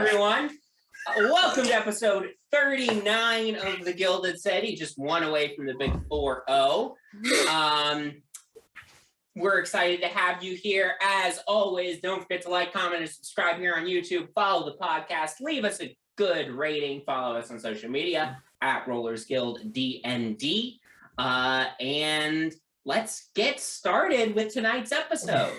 everyone. Welcome to episode 39 of the Gilded City, just one away from the big 4-0. We're excited to have you here. As always, don't forget to like, comment, and subscribe here on YouTube. Follow the podcast. Leave us a good rating. Follow us on social media at Rollers Guild DND. And let's get started with tonight's episode.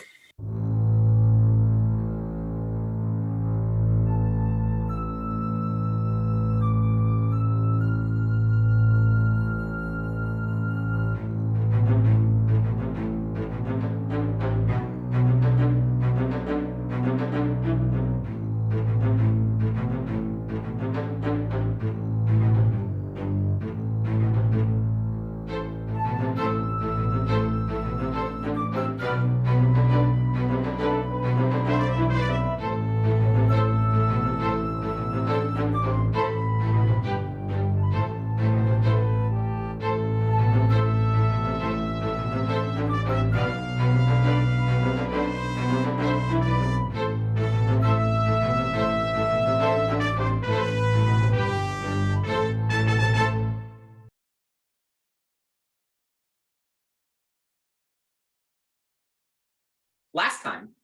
Last time,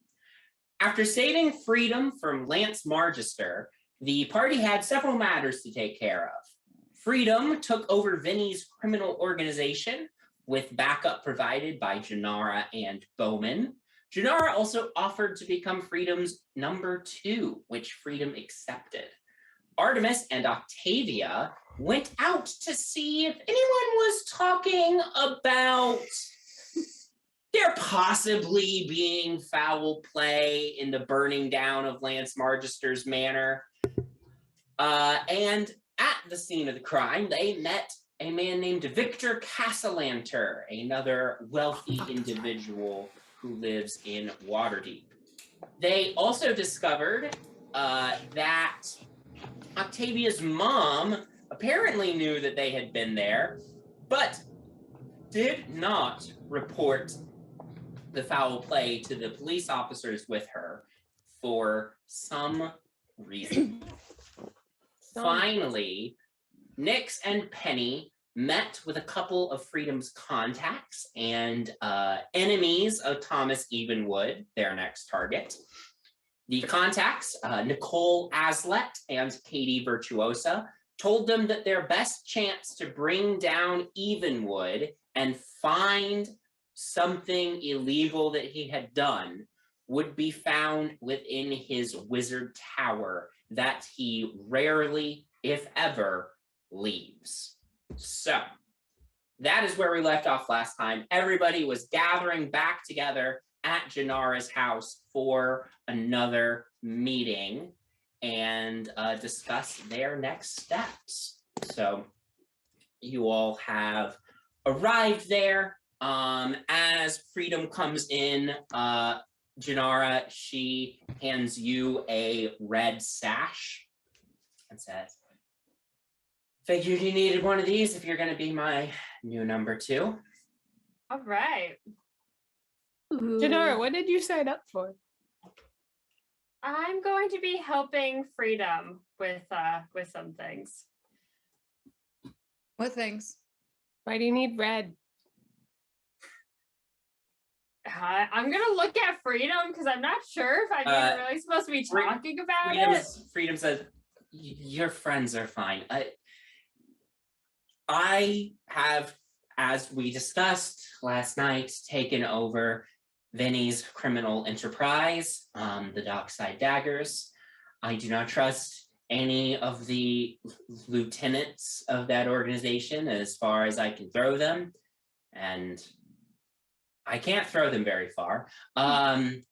after saving freedom from Lance Margister, the party had several matters to take care of. Freedom took over Vinny's criminal organization, with backup provided by Janara and Bowman. Janara also offered to become Freedom's number 2, which Freedom accepted. Artemis and Octavia went out to see if anyone was talking about there possibly being foul play in the burning down of Lance Margister's manor. And at the scene of the crime, they met a man named Victor Castellanter, another wealthy individual who lives in Waterdeep. They also discovered that Octavia's mom apparently knew that they had been there, but did not report the foul play to the police officers with her for some reason. Finally, Nix and Penny met with a couple of Freedom's contacts and enemies of Thomas Evenwood, their next target. The contacts, Nicole Aslet and Katie Virtuosa, told them that their best chance to bring down Evenwood and find something illegal that he had done would be found within his wizard tower that he rarely, if ever, leaves. So, that is where we left off last time. Everybody was gathering back together at Janara's house for another meeting and discuss their next steps. So, you all have arrived there. As Freedom comes in, Janara, she hands you a red sash and says, "Figured you needed one of these if you're going to be my new number 2. All right. Janara, what did you sign up for? I'm going to be helping Freedom with some things. What things? Why do you need red? I'm going to look at Freedom because I'm not sure if I'm really supposed to be talking about it. Freedom says, your friends are fine. I have, as we discussed last night, taken over Vinny's criminal enterprise, the Dockside Daggers. I do not trust any of the lieutenants of that organization as far as I can throw them, and I can't throw them very far. But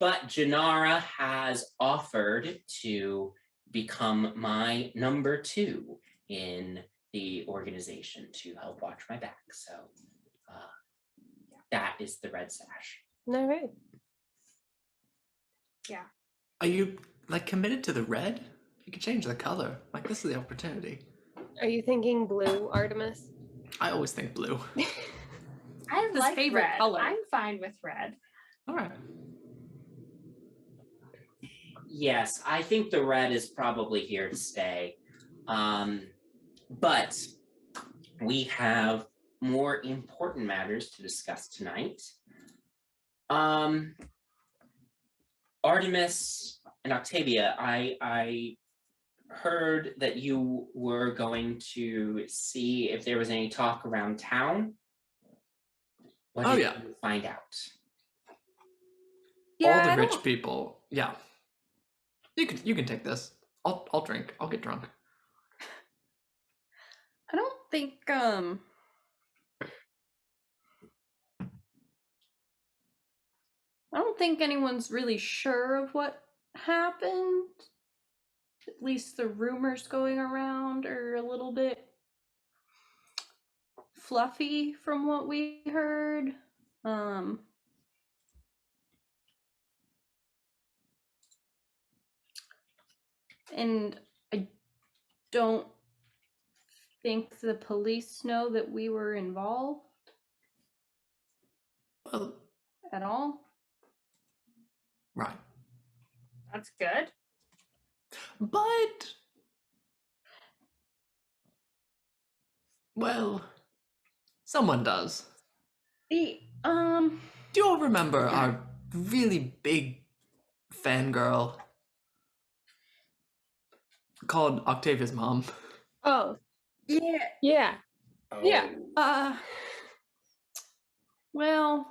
Janara has offered to become my number 2 in the organization to help watch my back. So that is the red sash. All right. Yeah. Are you committed to the red? You can change the color. This is the opportunity. Are you thinking blue, Artemis? I always think blue. I His like favorite red. color. I'm fine with red. All right. Yes, I think the red is probably here to stay. But we have more important matters to discuss tonight. Artemis and Octavia, I heard that you were going to see if there was any talk around town. What did you find out? All the rich people. Yeah. You can take this. I'll drink. I'll get drunk. I don't think anyone's really sure of what happened. At least the rumors going around are a little bit fluffy from what we heard. And I don't think the police know that we were involved Well, at all. right. That's good. But well, someone does. Do you all remember our really big fangirl called Octavia's mom? Oh. Yeah. Yeah. Oh. Yeah. Well,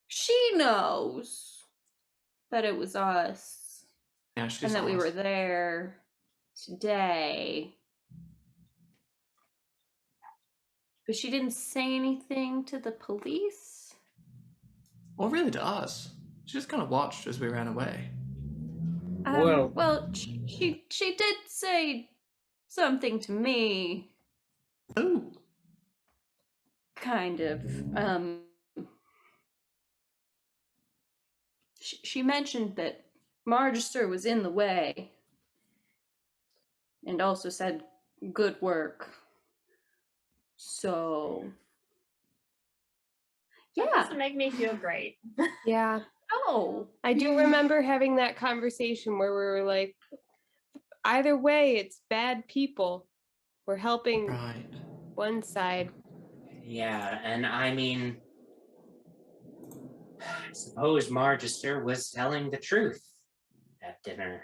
she knows that it was us. Yeah, she and that we saw us. were there today. But she didn't say anything to the police? Well, really to us. She just kind of watched as we ran away. Well, she did say something to me. Oh. Kind of. She mentioned that Margister was in the way. And also said, good work. So... That yeah. doesn't make me feel great. Yeah. Oh. I do remember having that conversation where we were like, either way, it's bad people. We're helping one side. Yeah, and I mean, I suppose Margister was telling the truth at dinner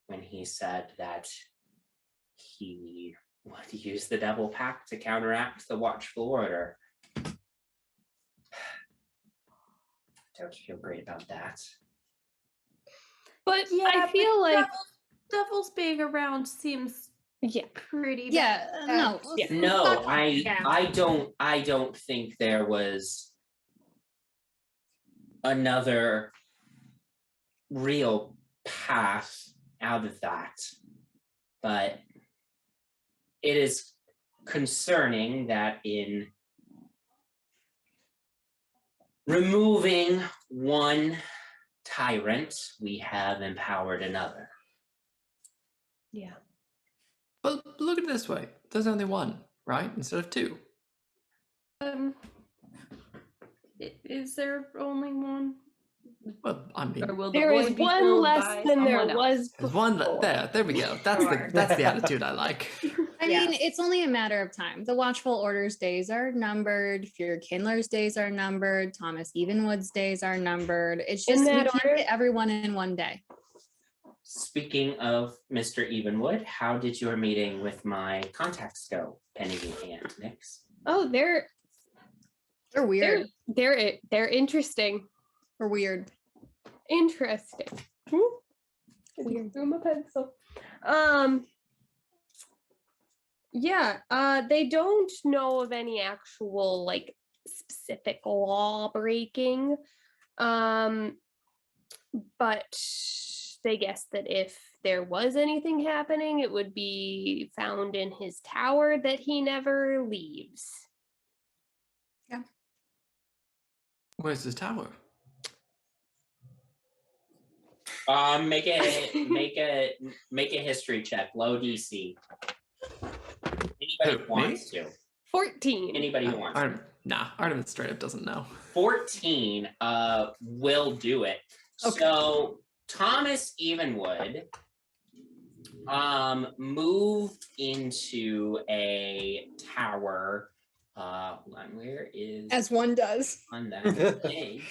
when he said that he would use the Devil Pact to counteract the Watchful Order. Don't feel great about that. But yeah, I feel like Devils being around seems pretty bad. No, I don't think there was another real path out of that. But it is concerning that in removing one tyrant, we have empowered another. Yeah. Well, look at it this way. There's only one, right? Instead of two. Is there only one? Well, I mean, Or will the There boy is be one filled less by than there someone else? was there's one before. there we go. That's the attitude I like. I mean, it's only a matter of time. The Watchful Order's days are numbered. Fear Kindler's days are numbered. Thomas Evenwood's days are numbered. It's just we can't get everyone in one day. Speaking of Mr. Evenwood, how did your meeting with my contacts go? Penny and Nix. Oh, they're weird. They're interesting. Or weird. Interesting. Weird. Through my pencil. Yeah, they don't know of any actual like specific law breaking. But they guess that if there was anything happening, it would be found in his tower that he never leaves. Yeah. Where's his tower? Make a history check. Low DC. Anybody who wants to. 14. Anybody who wants to. Nah, Artemis straight up doesn't know. 14 will do it. Okay. So Thomas Evenwood moved into a tower. Hold on, where is As one does. on that page?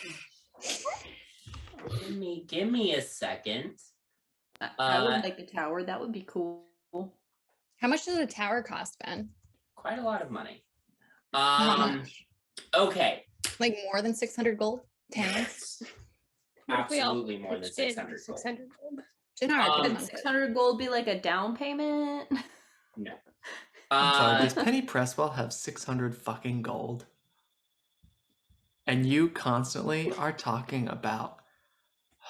Give me a second. I would like a tower. That would be cool. How much does a tower cost, Ben? Quite a lot of money. How much? Okay. Like more than 600 gold? Yes. What if we all Absolutely more than pitched in 600 gold. 600 gold. Janara, Um, get Would on it. 600 gold be like a down payment? No. I'm sorry, does Penny Presswell have 600 fucking gold? And you constantly are talking about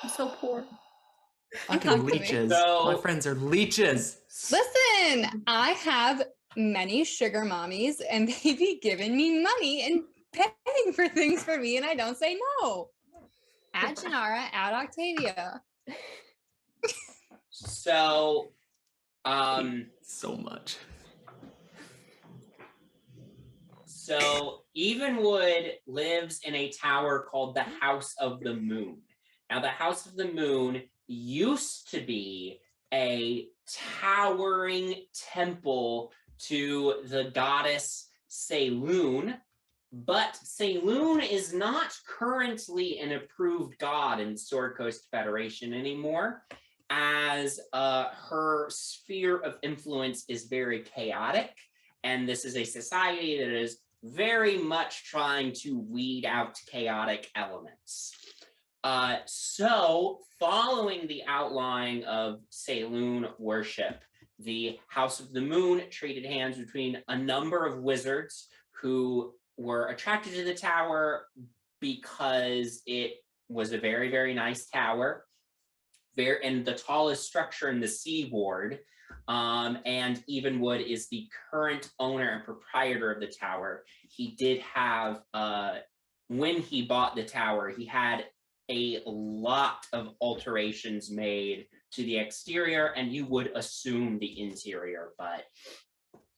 I'm so poor. talk fucking to me. leeches. So- My friends are leeches. Listen, I have many sugar mommies and they be giving me money and paying for things for me and I don't say no. At Janara, at Octavia. So, So much. So Evenwood lives in a tower called the House of the Moon. Now, the House of the Moon used to be a towering temple to the goddess Faerun, but Faerun is not currently an approved god in Sword Coast Federation anymore, as her sphere of influence is very chaotic, and this is a society that is very much trying to weed out chaotic elements. So, following the outline of Faerun worship, the House of the Moon traded hands between a number of wizards who were attracted to the tower because it was a very, very nice tower, and the tallest structure in the seaboard. And Evenwood is the current owner and proprietor of the tower. He did have, when he bought the tower, he had a lot of alterations made to the exterior, and you would assume the interior, but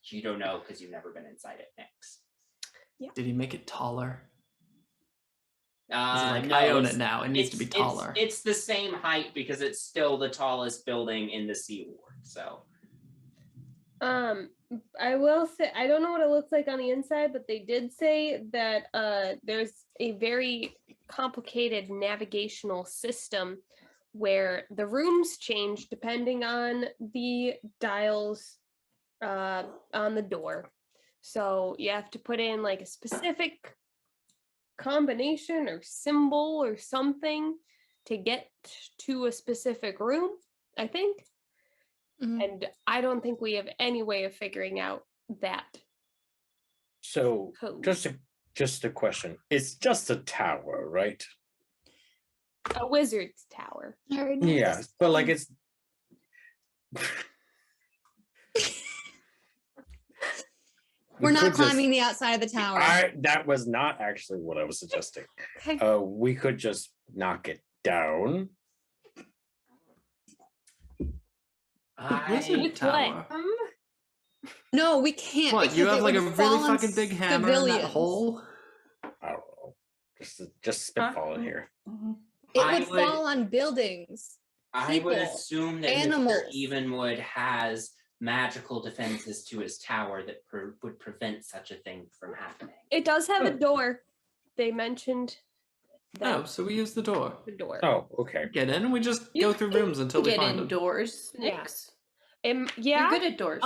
you don't know because you've never been inside it. Next. Did he make it taller? Is it like, No, I own it's- it now. It needs to be it's- taller. It's the same height because it's still the tallest building in the seaward. So I will say I don't know what it looks like on the inside, but they did say that there's a very complicated navigational system where the rooms change depending on the dials on the door. So you have to put in like a specific combination or symbol or something to get to a specific room, I think. Mhm. And I don't think we have any way of figuring out that So code. just a question. It's just a tower, right? A wizard's tower. I already know Yeah, this but like one. it's We're we not could just- climbing the outside of the tower. that was not actually what I was suggesting. Okay. We could just knock it down. Wizard With tower. No, we can't. What, you because have it like a would really fall on fucking big hammer in that civilians. hole? I don't know. Just spitballing here. It I would would- fall on buildings. I would People, assume that animals. Mr. Evenwood has magical defenses to his tower that would prevent such a thing from happening. It does have a door. They mentioned that Oh, so we use the door. the door. Oh, okay. Get in, we just You go through rooms until we Get find them. indoors, Yeah. Nix. Yeah. You're good at doors.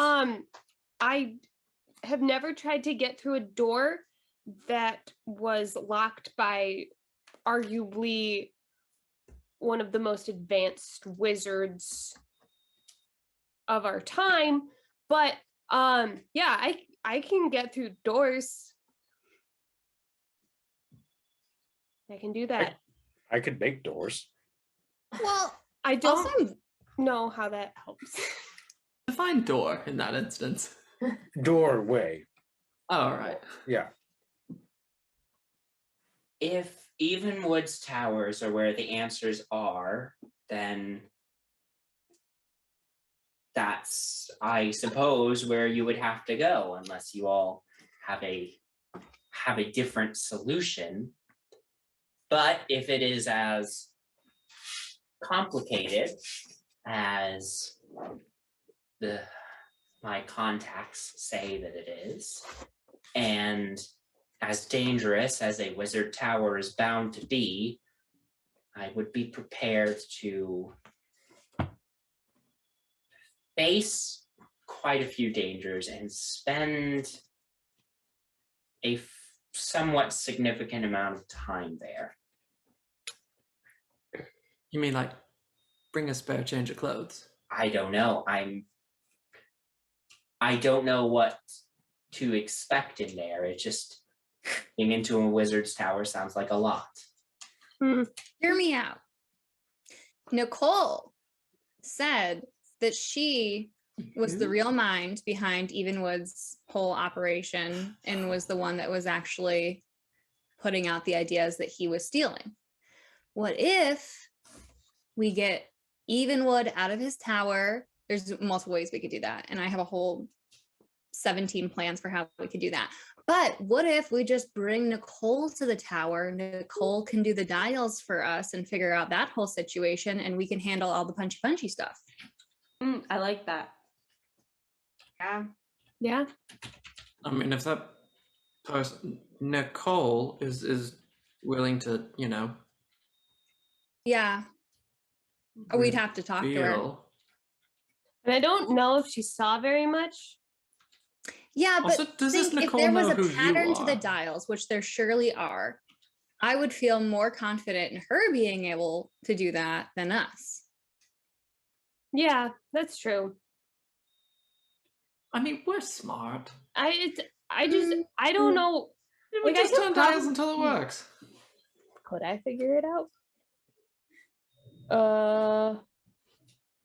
I have never tried to get through a door that was locked by arguably one of the most advanced wizards of our time, but yeah, I can get through doors. I can do that. I could make doors. Well, I don't also, know how that helps. Define door in that instance. Doorway. All right. Yeah. If Evenwood's towers are where the answers are, then that's, I suppose, where you would have to go, unless you all have a different solution. But if it is as complicated as my contacts say that it is, and as dangerous as a wizard tower is bound to be, I would be prepared to face quite a few dangers and spend a somewhat significant amount of time there. You mean like bring a spare change of clothes? I don't know. I don't know what to expect in there. It just being into a wizard's tower sounds like a lot. Hear me out. Nicole said that she was the real mind behind Evenwood's whole operation and was the one that was actually putting out the ideas that he was stealing. What if we get Evenwood out of his tower? There's multiple ways we could do that, and I have a whole 17 plans for how we could do that. But what if we just bring Nicole to the tower? Nicole can do the dials for us and figure out that whole situation, and we can handle all the punchy stuff. I like that. Yeah. I mean, if that person, Nicole, is willing to, Yeah. We'd have to talk to her. reveal- And I don't know if she saw very much. Yeah, but Also, does this think if Nicole there was know a who you pattern to the are? dials, which there surely are, I would feel more confident in her being able to do that than us. Yeah, that's true. I mean, we're smart. I don't know. We Like, I just could turn dials probably- until it works. Could I figure it out?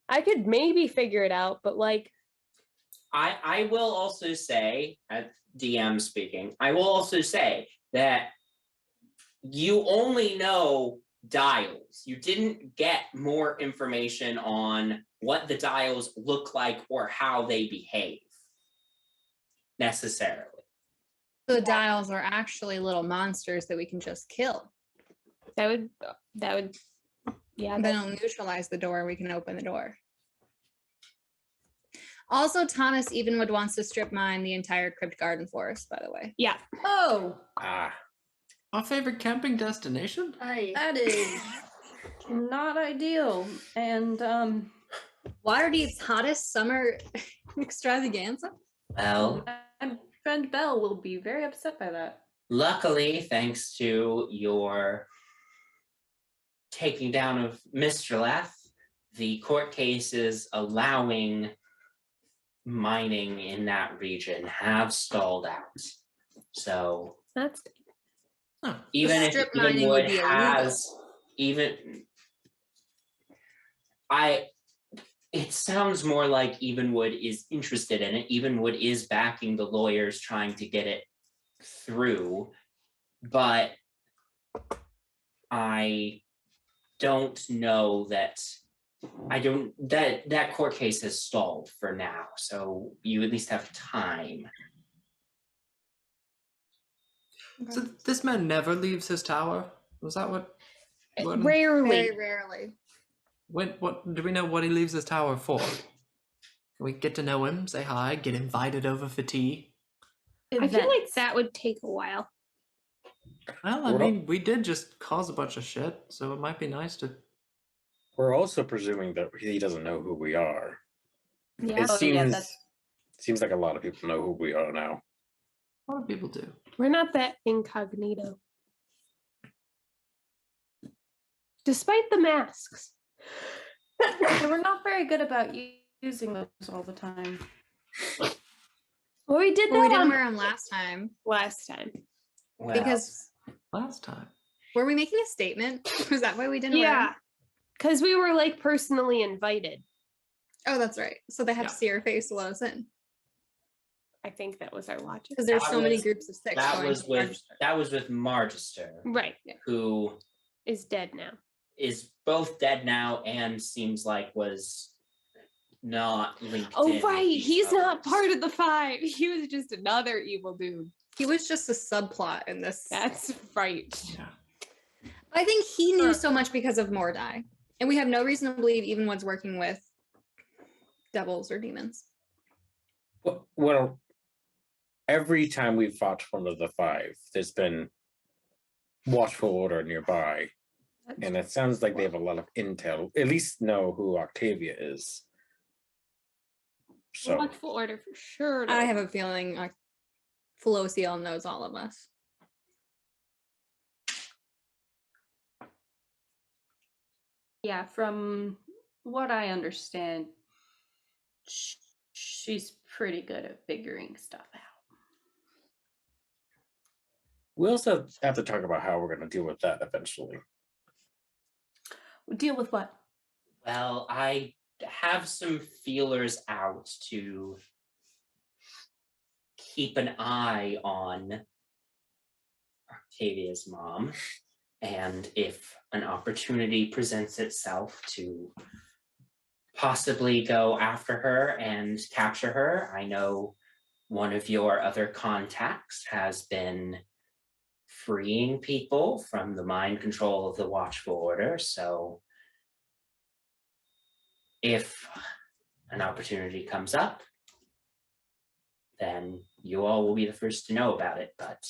I could maybe figure it out, but like, I will also say, at DM speaking, I will also say that you only know dials. You didn't get more information on what the dials look like or how they behave necessarily. The dials are actually little monsters that we can just kill. that would, yeah. And then it'll neutralize the door. We can open the door. Also, Thomas Evenwood wants to strip mine the entire Crypt Garden Forest, by the way. Yeah. Oh, Our favorite camping destination? that is not ideal. And Waterdeep's hottest summer extravaganza. Well, my friend Belle will be very upset by that. luckily, thanks to your taking down of Mistraleth, the court cases allowing mining in that region have stalled out. So That's Huh. even if strip mining would Evenwood be illegal. has it sounds more like Evenwood is interested in it. Evenwood is backing the lawyers trying to get it through, but I don't know that that court case has stalled for now, so you at least have time. So this man never leaves his tower? Was that what? rarely. Very rarely. What do we know what he leaves his tower for? Can we get to know him, say hi, get invited over for tea? I feel like that would take a while. Well, I mean, we did just cause a bunch of shit, so it might be nice to. We're also presuming that he doesn't know who we are. Yeah. It Oh, seems yeah, that's- seems like a lot of people know who we are now. A lot of people do. We're not that incognito. Despite the masks. And we're not very good about using those all the time. Well, we did that Well, we didn't on wear them last time last time. Well, because Last time. were we making a statement? Was that why we didn't wear Yeah. 'em? Because we were like personally invited. Oh, that's right. So they have to Yeah. see our face to let us in. I think that was our logic. Because there's That so many was- groups of six. that going was to with register. Margister, Right. who Is dead now. is both dead now and seems like was not linked. Oh, in with right. these He's not others. part of the five. He was just another evil dude. He was just a subplot in this. That's right. Yeah. I think he knew so much because of Mordai. And we have no reason to believe Evenwood's working with devils or demons. Well, every time we've fought one of the five, there's been watchful order nearby. And it sounds like they have a lot of intel, at least know who Octavia is. So Watchful order for sure. I have a feeling Felociel knows all of us. Yeah, from what I understand, she's pretty good at figuring stuff out. we also have to talk about how we're going to deal with that eventually. Deal with what? Well, I have some feelers out to keep an eye on Octavia's mom. And if an opportunity presents itself to possibly go after her and capture her, I know one of your other contacts has been freeing people from the mind control of the Watchful Order. So if an opportunity comes up, then you all will be the first to know about it, but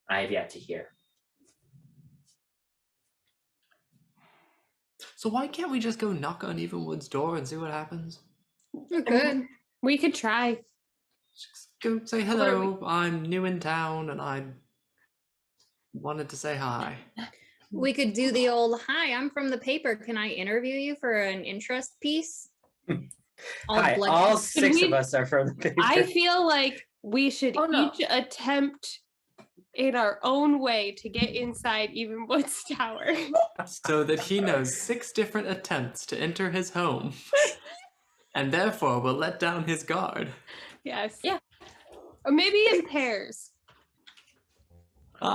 I have yet to hear. So why can't we just go knock on Evenwood's door and see what happens? We're good. We could try. Just go say hello. I'm new in town and I wanted to say hi. We could do the old, hi, I'm from the paper. Can I interview you for an interest piece? Hi, blush. all six of we- us are from the paper. I feel like we should Oh, no. each attempt in our own way to get inside Evenwood's tower. So that he knows 6 different attempts to enter his home. And therefore will let down his guard. Yes. Yeah. Or maybe in pairs. 3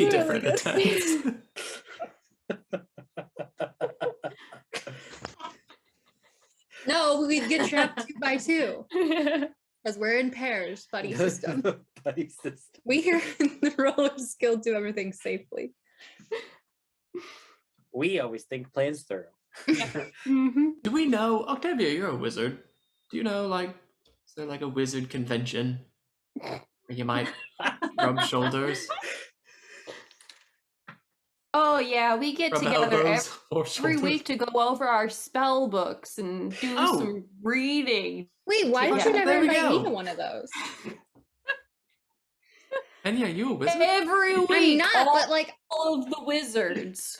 That's different really attempts. No, we'd get trapped 2 by 2 because we're in pairs, buddy system. Buddy system. We are in the role of skill to everything safely. We always think plans through. Mm-hmm. Do we know, Octavia, you're a wizard. Do you know, like, is there like a wizard convention where you might rub shoulders? Oh yeah, we get Rub together elbows or every shoulders? week to go over our spell books and do Oh. some reading. Wait, why did you Yeah, never there we invite me go. to one of those? Penny, are you a wizard? Every week, I'm not, all, but like, all of the wizards.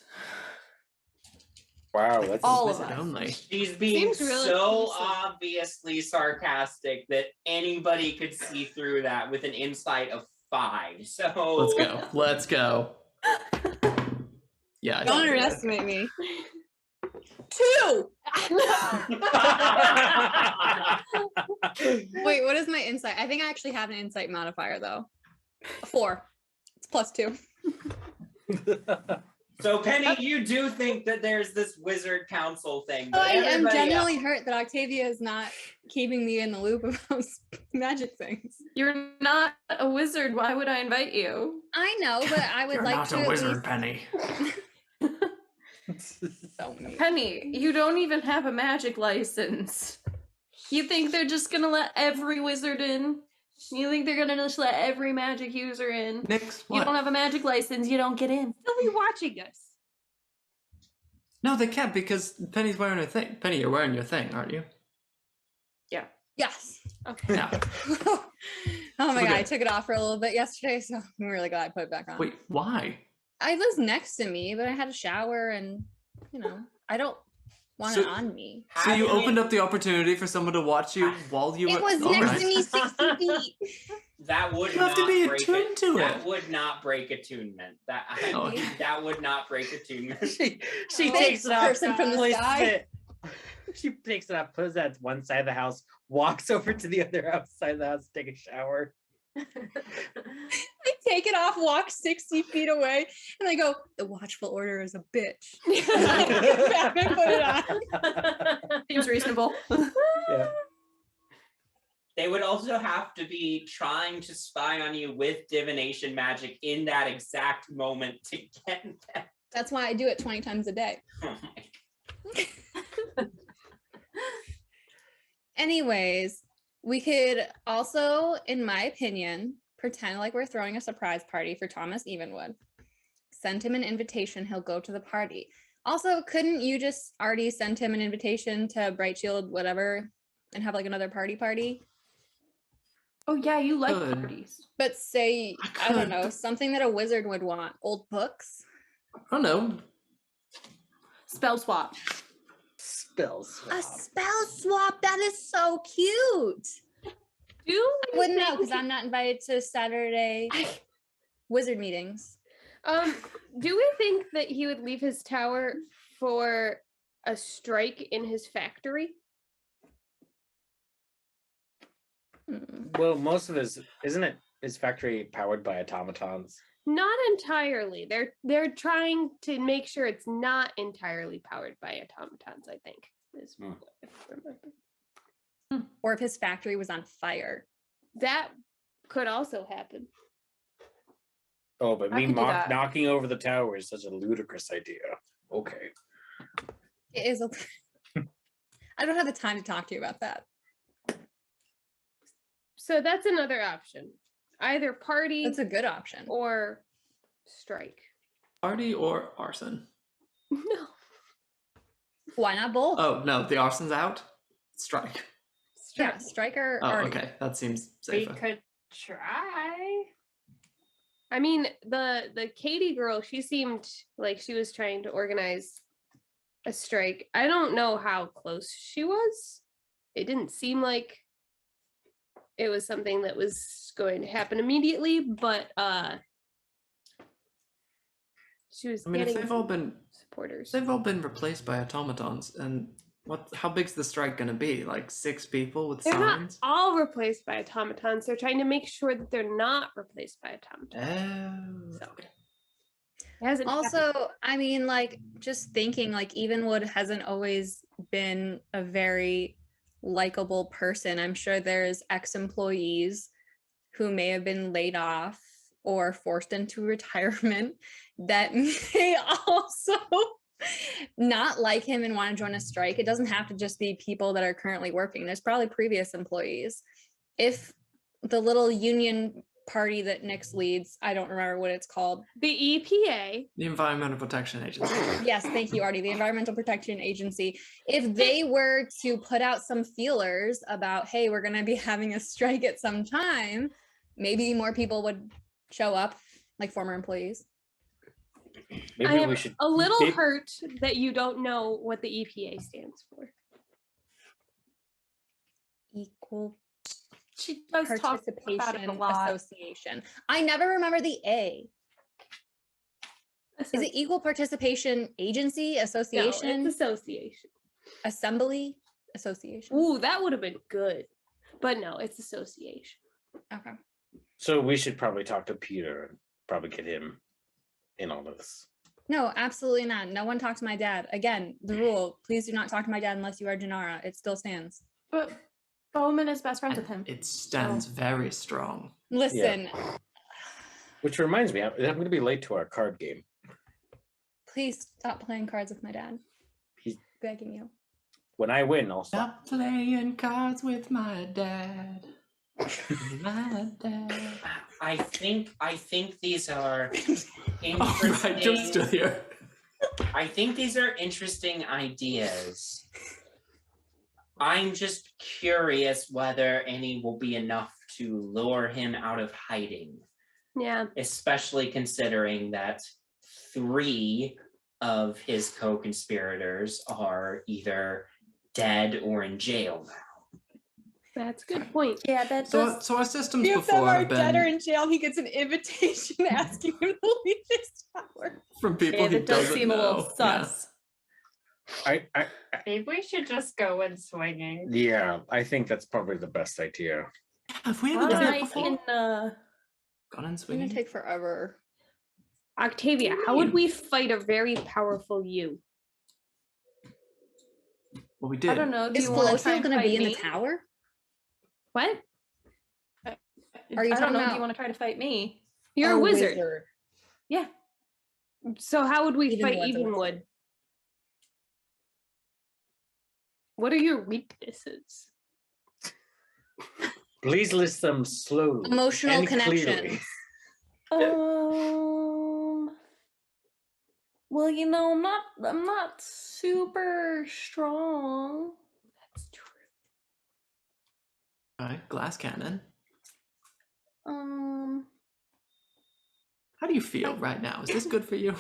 Wow, that's All of Wizard us. only. She's being Seems really so inclusive. obviously sarcastic that anybody could see through that with an insight of 5. So Let's go. Let's go. Yeah. I don't see. underestimate me. 2! Wait, what is my insight? I think I actually have an insight modifier though. 4. It's +2. So Penny, you do think that there's this wizard council thing, but I am everybody genuinely else- hurt that Octavia is not keeping me in the loop about magic things. You're not a wizard. Why would I invite you? I know, but I would You're like not to a at wizard, least. Penny. So mean. Penny, you don't even have a magic license. You think they're just gonna let every wizard in? You think they're gonna just let every magic user in? Nix, You what? don't have a magic license, you don't get in. They'll be watching us. No, they can't because Penny's wearing a thing. Penny, you're wearing your thing, aren't you? Yes. Okay. Yeah. Oh my we're god, I good. took it off for a little bit yesterday, so I'm really glad I put it back on. Wait, why? I was next to me, but I had a shower and, you know, I don't want So- it on me. So you Having opened it- up the opportunity for someone to watch you while you were. It was All next right. to me 60 feet. That would You have to not be break attuned to That it. would not break attunement. That Oh. that would not break attunement. she Thanks, takes it off, person from the places sky. it. She takes it up, puts it at one side of the house, walks over to the other outside of the house, take a shower. I take it off, walk 60 feet away, and I go, the watchful order is a bitch. I get back and put it on. Seems reasonable. Yeah. They would also have to be trying to spy on you with divination magic in that exact moment to get them. That's why I do it 20 times a day. Oh my. Anyways, we could also, in my opinion, pretend like we're throwing a surprise party for Thomas Evenwood. Send him an invitation, he'll go to the party. Also, couldn't you just already send him an invitation to Bright Shield, whatever, and have like another party? Oh yeah, you like Good. parties. But say, I I don't could, know, but- something that a wizard would want. Old books? I don't know. Spell swap. Spells. A spell swap? That is so cute. Do I we wouldn't know because think- I'm not invited to Saturday wizard meetings. do we think that he would leave his tower for a strike in his factory? Well, most of his factory powered by automatons? Not entirely. They're trying to make sure it's not entirely powered by automatons, I think. Is Hmm. what I remember. Or if his factory was on fire. That could also happen. Oh, but I me could do that. knocking over the tower is such a ludicrous idea. Okay. It is a I don't have the time to talk to you about that. So that's another option. Either party That's a good option. or strike. Party or arson? No. Why not both? Oh no, the arson's out. Strike. Yeah, striker. Oh, already. okay, that seems We safer. could try. I mean, the Katie girl, she seemed like she was trying to organize a strike. I don't know how close she was. It didn't seem like it was something that was going to happen immediately, but she was I mean, if getting they've all some been supporters. they've all been replaced by automatons, and how big's the strike gonna be? Like 6 people with They're not signs? all replaced by automatons. They're trying to make sure that they're not replaced by automatons. Oh, So. okay. It hasn't happened. Also, I mean, like, just thinking, like, Evenwood hasn't always been a very likable person. I'm sure there's ex-employees who may have been laid off or forced into retirement that may also not like him and want to join a strike. It doesn't have to just be people that are currently working. There's probably previous employees. If the little union party that Nyx leads, I don't remember what it's called. The EPA. The Environmental Protection Agency. Yes, thank you, Artie. The Environmental Protection Agency. If they were to put out some feelers about, hey, we're going to be having a strike at some time, maybe more people would show up, like former employees. I Maybe am we should a little maybe- hurt that you don't know what the EPA stands for. Equal She does talk about it a Participation lot. Association. I never remember the A. Is it Equal Participation Agency, No, Association, it's association. Assembly, Association? Ooh, that would have been good. But no, it's association. Okay. So we should probably talk to Peter and probably get him in all this. No, absolutely not. No one talks to my dad. Again, the rule, please do not talk to my dad unless you are Janara. It still stands. But Bowman is best friends with him. It stands very strong. Listen, Which reminds me, I'm going to be late to our card game. please stop playing cards with my dad. He's- Begging you. When I win, I'll stop. Stop playing cards with my dad. My dad. I think these are Oh, right, Jim's still interesting. here. I think these are interesting ideas. I'm just curious whether any will be enough to lure him out of hiding, Yeah. especially considering that 3 of his co-conspirators are either dead or in jail now. That's a good point. Yeah, that does. So our systems If them before are have dead or been in jail, he gets an invitation asking him to leave his tower. from people Yeah, he that does doesn't seem a little know. Yeah. sus. Maybe we should just go in swinging. Yeah, I think that's probably the best idea. Have we ever done I that before? can, Gone in It's gonna swinging? take forever. Octavia, how would we fight a very powerful you? Well, we did. I don't know. Do Is you want to try Colosio and gonna fight be in me? the tower? What? Are you I don't talking know. Do about- you want to try to fight me? You're a wizard. Yeah. So how would we fight Evenwood's a website. Evenwood? What are your weaknesses? Please list them slowly. Emotional and connections. clearly. Well, I'm not super strong. That's true. All right, glass cannon. Um, How do you feel right now? Is this good for you?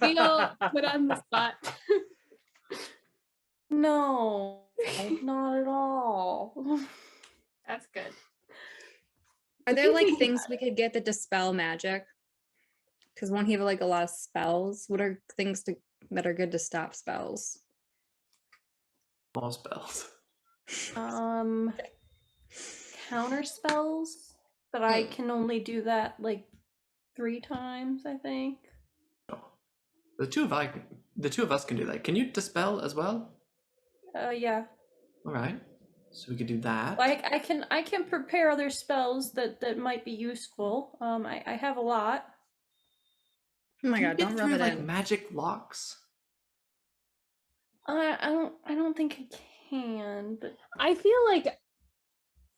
Feel put on the spot. no, not at all. That's good. Are there like Thinking things we could get that dispel magic? Because won't he have like a lot of spells? What are things that are good to stop spells? All spells. Counter spells, but I can only do that like 3 times, I think. Oh. The two of us can do that. Can you dispel as well? Yeah. All right. So we could do that. Like I can prepare other spells that might be useful. I have a lot. Oh my Can you god, get don't rub through, it like in. magic locks. I don't think I can, but I feel like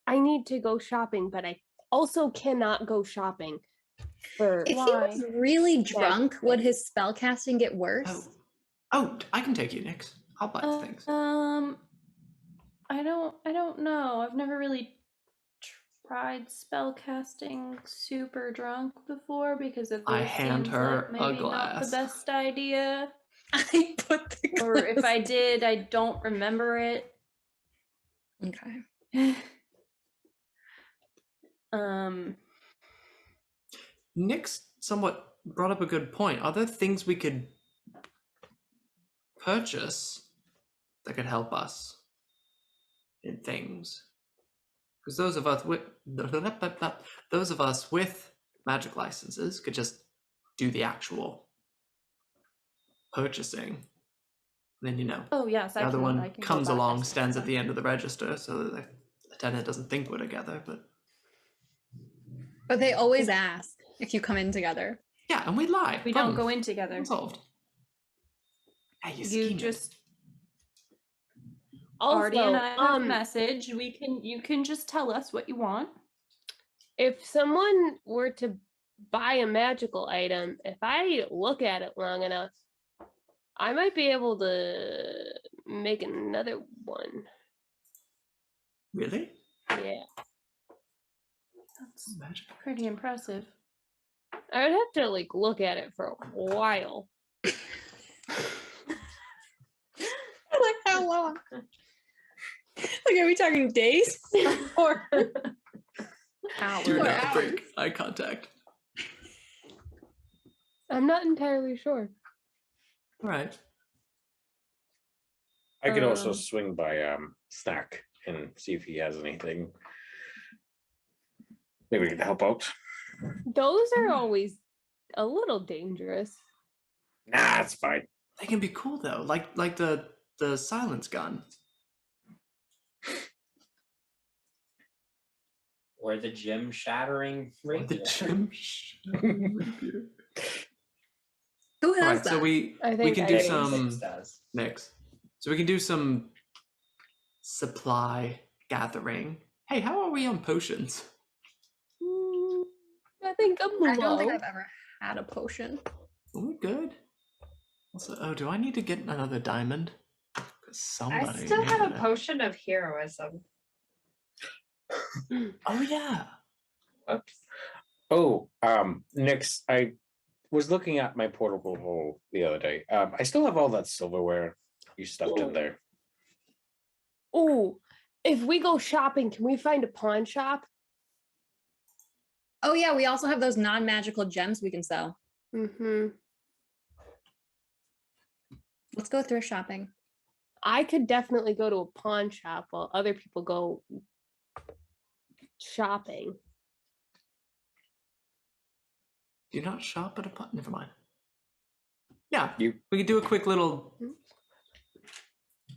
I need to go shopping, but I also cannot go shopping for If he was really drunk, would his spell casting get worse? Oh, I can take you, Nix. I'll buy the things. I don't know. I've never really tried spell casting super drunk before because it I hand seems her like a maybe not the glass. best idea. I put the Or if glass- I did, I don't remember it. Okay. Nix somewhat brought up a good point. Are there things we could purchase that could help us in things? Because those of us with magic licenses could just do the actual purchasing. Then Oh yes, the I other can. one I can go comes buy along, that stands stuff. at the end of the register, so that the attendant doesn't think we're together. But they always ask if you come in together. Yeah, and we lie. We don't go in together. Solved. Hey, You scheming. just Also, Artie and I have a message. You can just tell us what you want. if someone were to buy a magical item, if I look at it long enough, I might be able to make another one. Really? Yeah. That's Magic. pretty impressive. I would have to like look at it for a while. Like how long? Like, are we talking days or Hours. Do Or not hours. break eye contact. I'm not entirely sure. All right. I could also Um, swing by Snack and see if he has anything. Maybe we can help out. Those are always a little dangerous. Nah, it's fine. They can be cool though, like the silence gun. Or the gym shattering Or the rapier. gym rapier. who has All right, that? so we I think can I do think some Six does. next. So we can do some supply gathering. Hey, how are we on potions? I think I'm I don't think low. I've ever had a potion. Are we good? Also, do I need to get another diamond? 'Cause I somebody still have needed a it. potion of heroism. Oh yeah. Oops. Oh, Nix, I was looking at my portable hole the other day. I still have all that silverware you stuffed in there. Oh, if we go shopping, can we find a pawn shop? Oh yeah, we also have those non-magical gems we can sell. Mm-hmm. Let's go thrift shopping. I could definitely go to a pawn shop while other people go shopping. Do you not shop at a pot? Never mind. Yeah, You we could do a quick little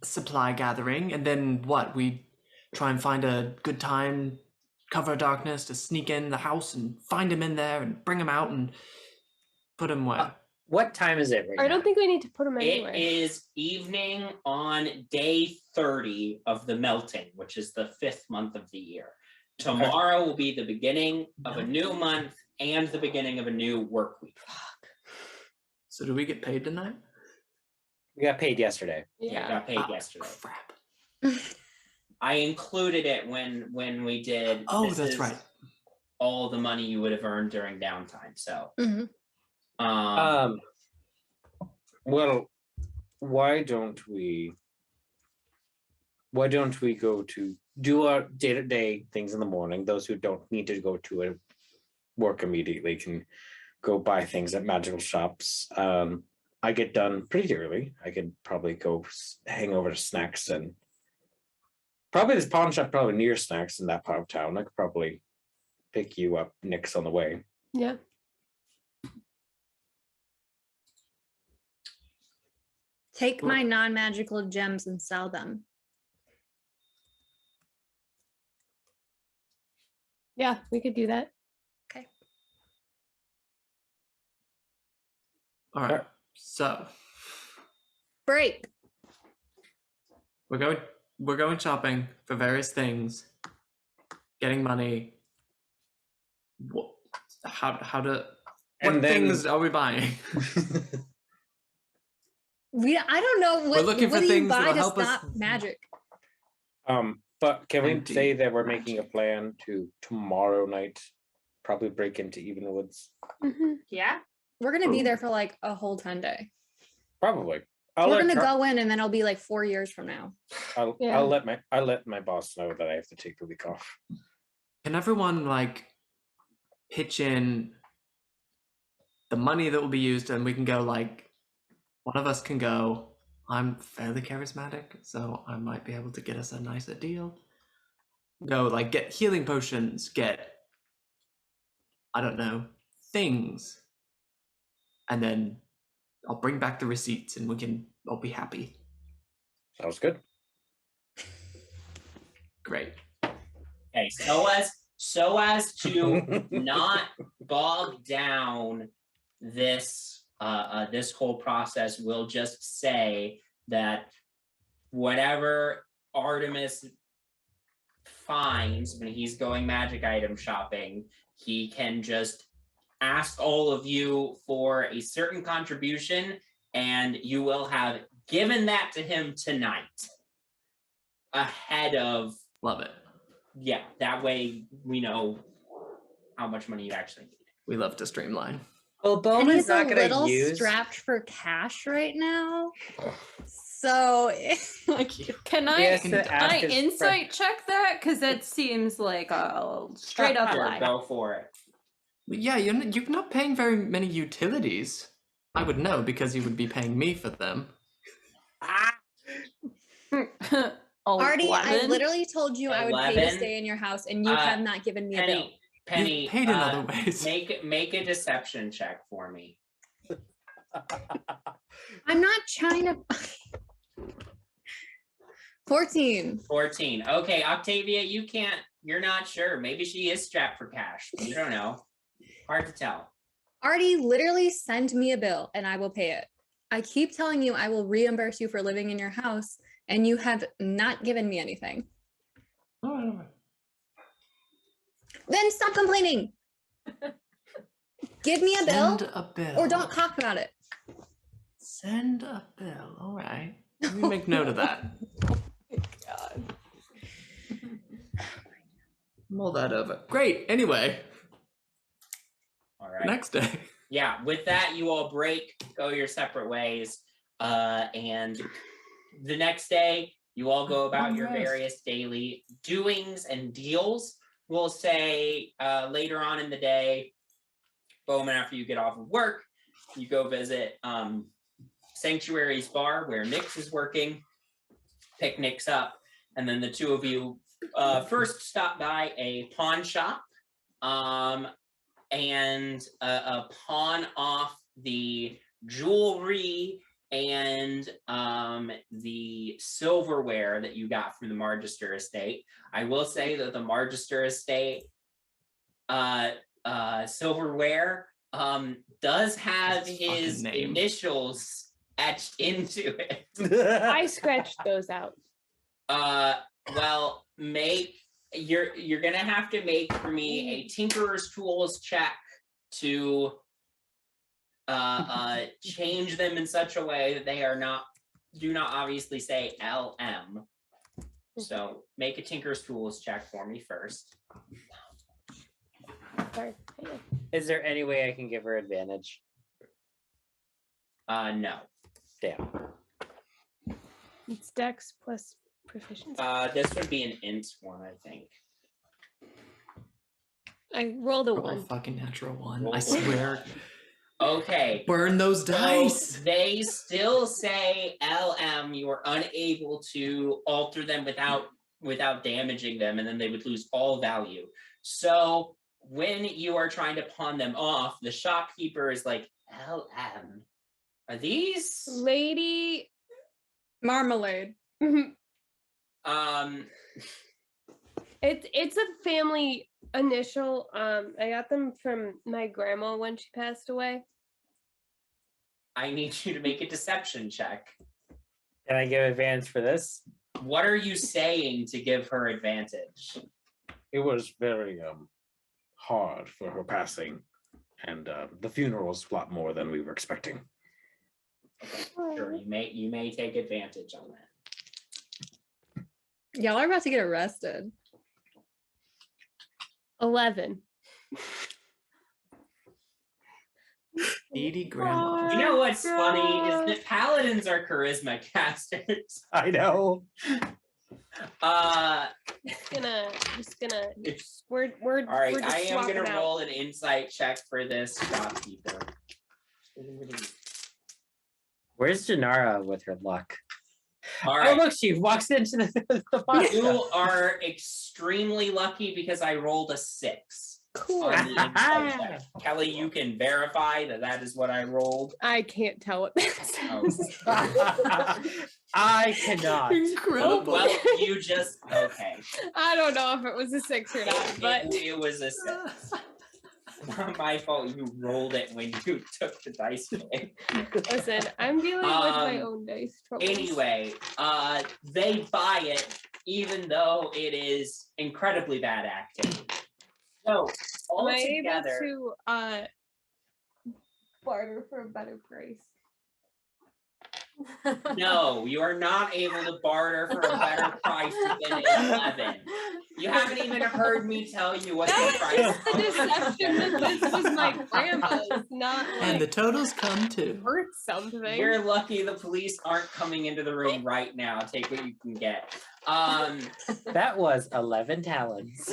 supply gathering, and then what? We try and find a good time, cover darkness to sneak in the house and find him in there and bring him out and Put them where? What time is it right now? I don't think we need to put them It anywhere. is evening on day 30 of the melting, which is the 5th month of the year. Tomorrow will be the beginning of a new month and the beginning of a new work week. So do we get paid tonight? We got paid yesterday. Yeah, got paid Ah, yesterday. Crap. I included it when we did. Oh, this that's is right. All the money you would have earned during downtime. So, Mhm. Well, why don't we go to do our day-to-day things in the morning? Those who don't need to go to a work immediately can go buy things at magical shops. I get done pretty early. I could probably go hang over to Snacks, and probably this pawn shop probably near Snacks in that part of town. I could probably pick you up, Nick's on the way. Yeah. Take my non-magical gems and sell them. Yeah, we could do that. All right. So Break. we're going shopping for various things, getting money. What And then- things are we buying? I don't know what, looking for what do you things buy that'll to help us- stop magic. But can we Empty. say that we're making a plan to tomorrow night probably break into Evenwoods? Mhm. Yeah. We're gonna be Ooh. there for like a whole 10 day. Probably. We're gonna go in and then it'll be like 4 years from now. Yeah. I'll let my boss know that I have to take the week off. Can everyone like pitch in the money that will be used, and we can go like one of us can go. I'm fairly charismatic, so I might be able to get us a nicer deal. Go like get healing potions, get I don't know, things. And then I'll bring back the receipts and I'll be happy. Sounds good. Great. Okay, so as to not bog down this this whole process, we'll just say that whatever Artemis finds when he's going magic item shopping, he can just ask all of you for a certain contribution, and you will have given that to him tonight ahead of Love it. yeah, that way we know how much money you actually need. We love to streamline. Well, And Bowman's he's a not going little to use. strapped for cash right now. So like Can I, Yes, can I insight check that? Because that seems like a straight up Sure, lie. go for it. Yeah, you're not paying very many utilities. I would know because you would be paying me for them. Artie, I 11? literally told you I would pay to 11. stay in your house, and you have not given me a bill. Penny, You've paid in other ways. make a deception check for me. I'm not trying to. 14. 14. Okay, Octavia, you're not sure. Maybe she is strapped for cash. You don't know. Hard to tell. Artie, literally send me a bill and I will pay it. I keep telling you I will reimburse you for living in your house, and you have not given me anything. Then stop complaining. Give me a bill, Send a bill. or don't talk about it. Send a bill. All right. Let me make note of that. God. Mull that over. Great. Anyway, All right. next day. Yeah, with that, you all break, go your separate ways. And the next day, you all go about your various daily doings and deals. We'll say later on in the day, Bowman, after you get off of work, you go visit Sanctuary's bar where Nyx is working, pick Nyx up, and then the two of you first stop by a pawn shop and pawn off the jewelry and the silverware that you got from the Margister estate. I will say that the Margister estate silverware does have His fucking his name. initials etched into it. I scratched those out. Well, you're gonna have to make for me a Tinkerer's Tools check to change them in such a way that they do not obviously say LM. So make a Tinker's Tools check for me first. Sorry. Hang on. Is there any way I can give her advantage? No. Damn. It's Dex plus proficiency. This would be an int one, I think. I rolled a Roll a 1. fucking natural one. Roll I a swear. Okay. Burn those So dice. they still say LM. You are unable to alter them without damaging them, and then they would lose all value. So when you are trying to pawn them off, the shopkeeper is like, LM. Are these? Lady. Marmalade. It's a family initial. I got them from my grandma when she passed away. I need you to make a deception check. Can I give advantage for this? What are you saying to give her advantage? It was very hard for her passing, and the funeral was a lot more than we were expecting. Sure, you may take advantage on that. Y'all are about to get arrested. 11. Needy grandma. You know what's funny is that paladins are charisma casters. I know. We're All right, just I am swapping gonna out. roll an insight check for this shopkeeper. Where's Janara with her luck? All Oh, right, look, she walks into the box. you are extremely lucky because I rolled a 6 Cool. on the insight check. Kelly, you can verify that is what I rolled. I can't tell what that Oh. says. I cannot. Incredible. Well, you just okay. I don't know if it was a 6 or not, but It was a 6. Not my fault. You rolled it when you took the dice away. listen, I'm dealing with my own dice troubles. Anyway, they buy it even though it is incredibly bad acting. So am I able altogether, to barter for a better price? no, you are not able to barter for a better price than 11. You haven't even heard me tell you what the price The deception that this was my grandma's, not And the like totals come too. worth something. You're lucky the police aren't coming into the room right now. Take what you can get. That was 11 talents.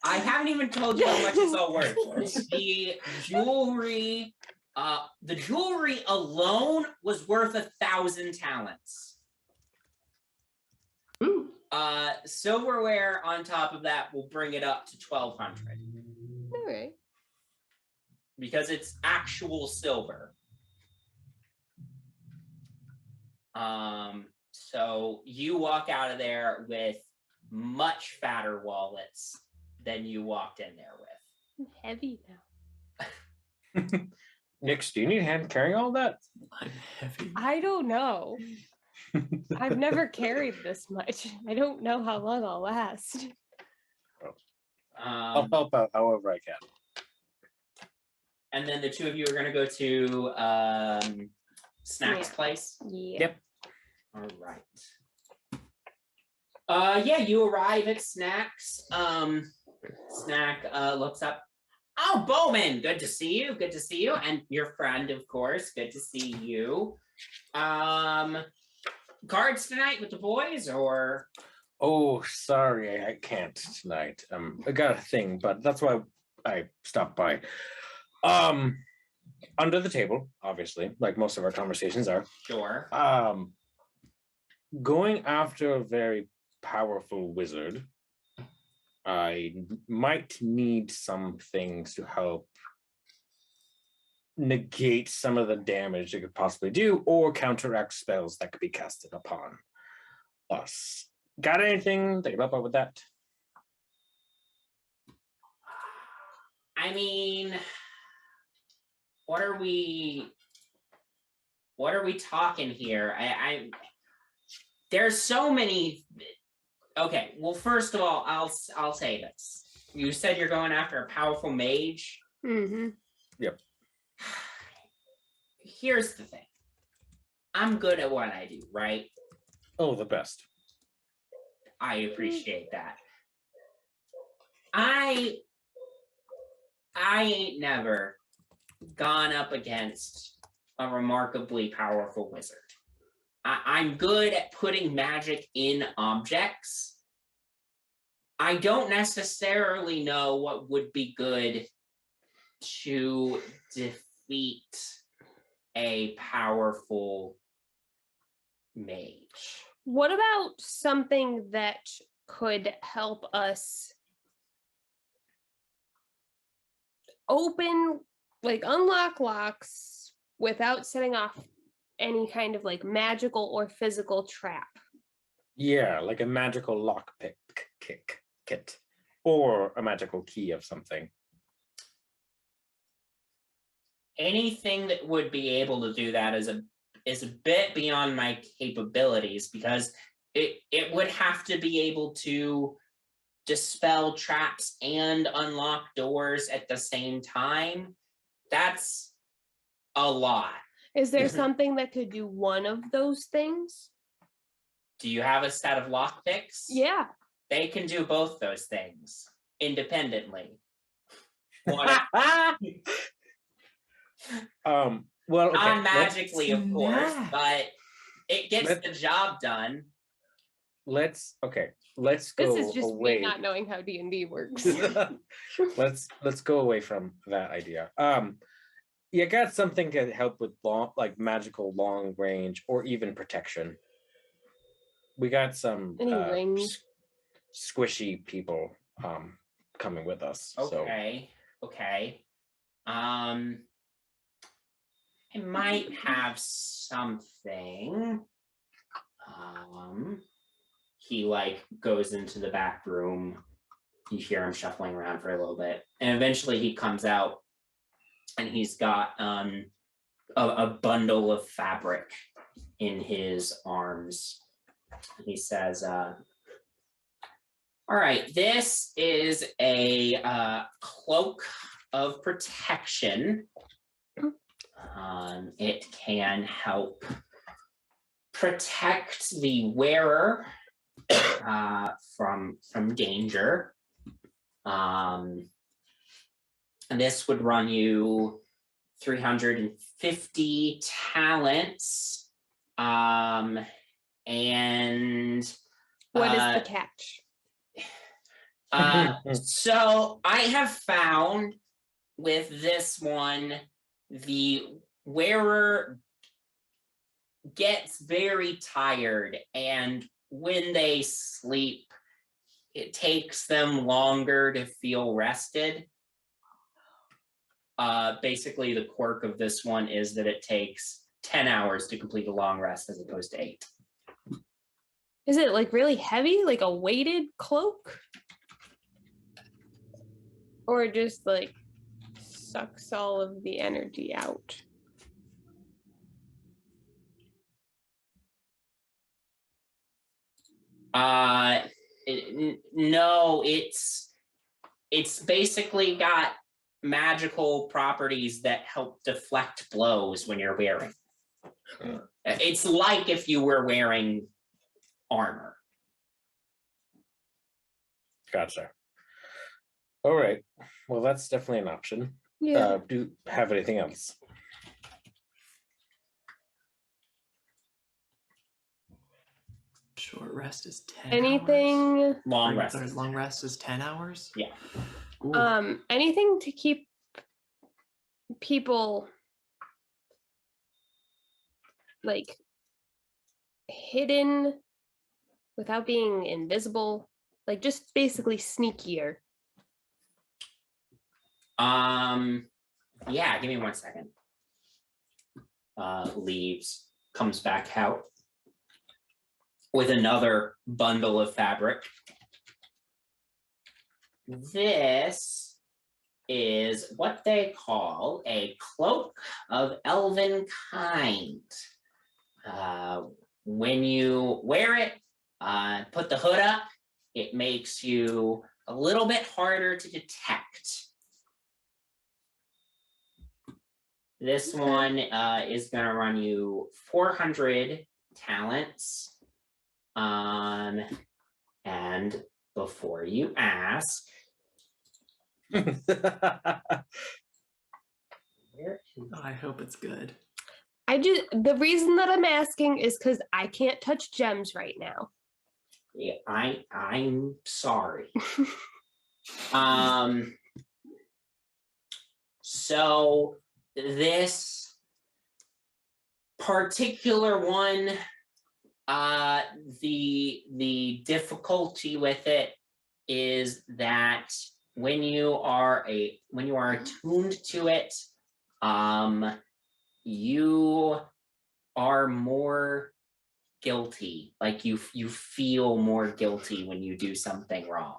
I haven't even told you how much it's all worth. The jewelry alone was worth 1,000 talents. Ooh. Silverware on top of that will bring it up to 1,200 All right. because it's actual silver. So you walk out of there with much fatter wallets than you walked in there with. I'm heavy now. Nix, do you need a hand carrying all that? I'm heavy. I don't know. I've never carried this much. I don't know how long I'll last. I'll help out however I can. And then the two of you are going to go to Snack's Yeah. place. Yeah. Yep. All right. Yeah, you arrive at Snacks. Snack looks up. Oh, Bowman, good to see you. Good to see you. And your friend, of course. Good to see you. Cards tonight with the boys, or? Oh, sorry, I can't tonight. I got a thing, but that's why I stopped by. Under the table, obviously, like most of our conversations are. Sure. Going after a very powerful wizard, I might need some things to help negate some of the damage it could possibly do, or counteract spells that could be casted upon us. Got anything that can help out with that? I mean, what are we talking here? There's so many. Okay, well, first of all, I'll say this. You said you're going after a powerful mage. Mm-hmm. Yep. Here's the thing. I'm good at what I do, right? Oh, the best. I appreciate that. I ain't never gone up against a remarkably powerful wizard. I'm good at putting magic in objects. I don't necessarily know what would be good to defeat a powerful mage. What about something that could help us unlock locks without setting off any kind of like magical or physical trap? Yeah, like a magical lockpick kit, or a magical key of something. Anything that would be able to do that is a bit beyond my capabilities, because it would have to be able to dispel traps and unlock doors at the same time. That's a lot. Is there something that could do one of those things? Do you have a set of lockpicks? Yeah. They can do both those things independently. Well, okay, Not magically, of course, Snap. but it gets the job done. Let's go This is just away. me not knowing how D&D works. let's go away from that idea. You got something to help with magical long range or even protection. We got some Any rings? squishy people coming with us. Okay. I might have something. He goes into the back room. You hear him shuffling around for a little bit, and eventually he comes out, and he's got a bundle of fabric in his arms. He says, all right, this is a cloak of protection. It can help protect the wearer from danger. And this would run you 350 talents. And What is the catch? So I have found with this one, the wearer gets very tired, and when they sleep, it takes them longer to feel rested. Basically, the quirk of this one is that it takes 10 hours to complete a long rest as opposed to 8. Is it really heavy, like a weighted cloak? Or just sucks all of the energy out? No, it's basically got magical properties that help deflect blows when you're wearing. It's like if you were wearing armor. Gotcha. All right. Well, that's definitely an option. Yeah. Do you have anything else? Short rest is 10 hours. Anything? Long rest. Or long rest is 10 hours? Yeah. Ooh. Anything to keep people hidden without being invisible, just basically sneakier. Yeah, give me 1 second. Leaves, comes back out with another bundle of fabric. This is what they call a Cloak of Elven Kind. When you wear it, put the hood up, it makes you a little bit harder to detect. This one is going to run you 400 talents. And before you ask, where is I hope it's good. The reason that I'm asking is because I can't touch gems right now. yeah, I'm sorry. So this particular one, the difficulty with it is that when you are attuned to it, you are more guilty. Like you feel more guilty when you do something wrong.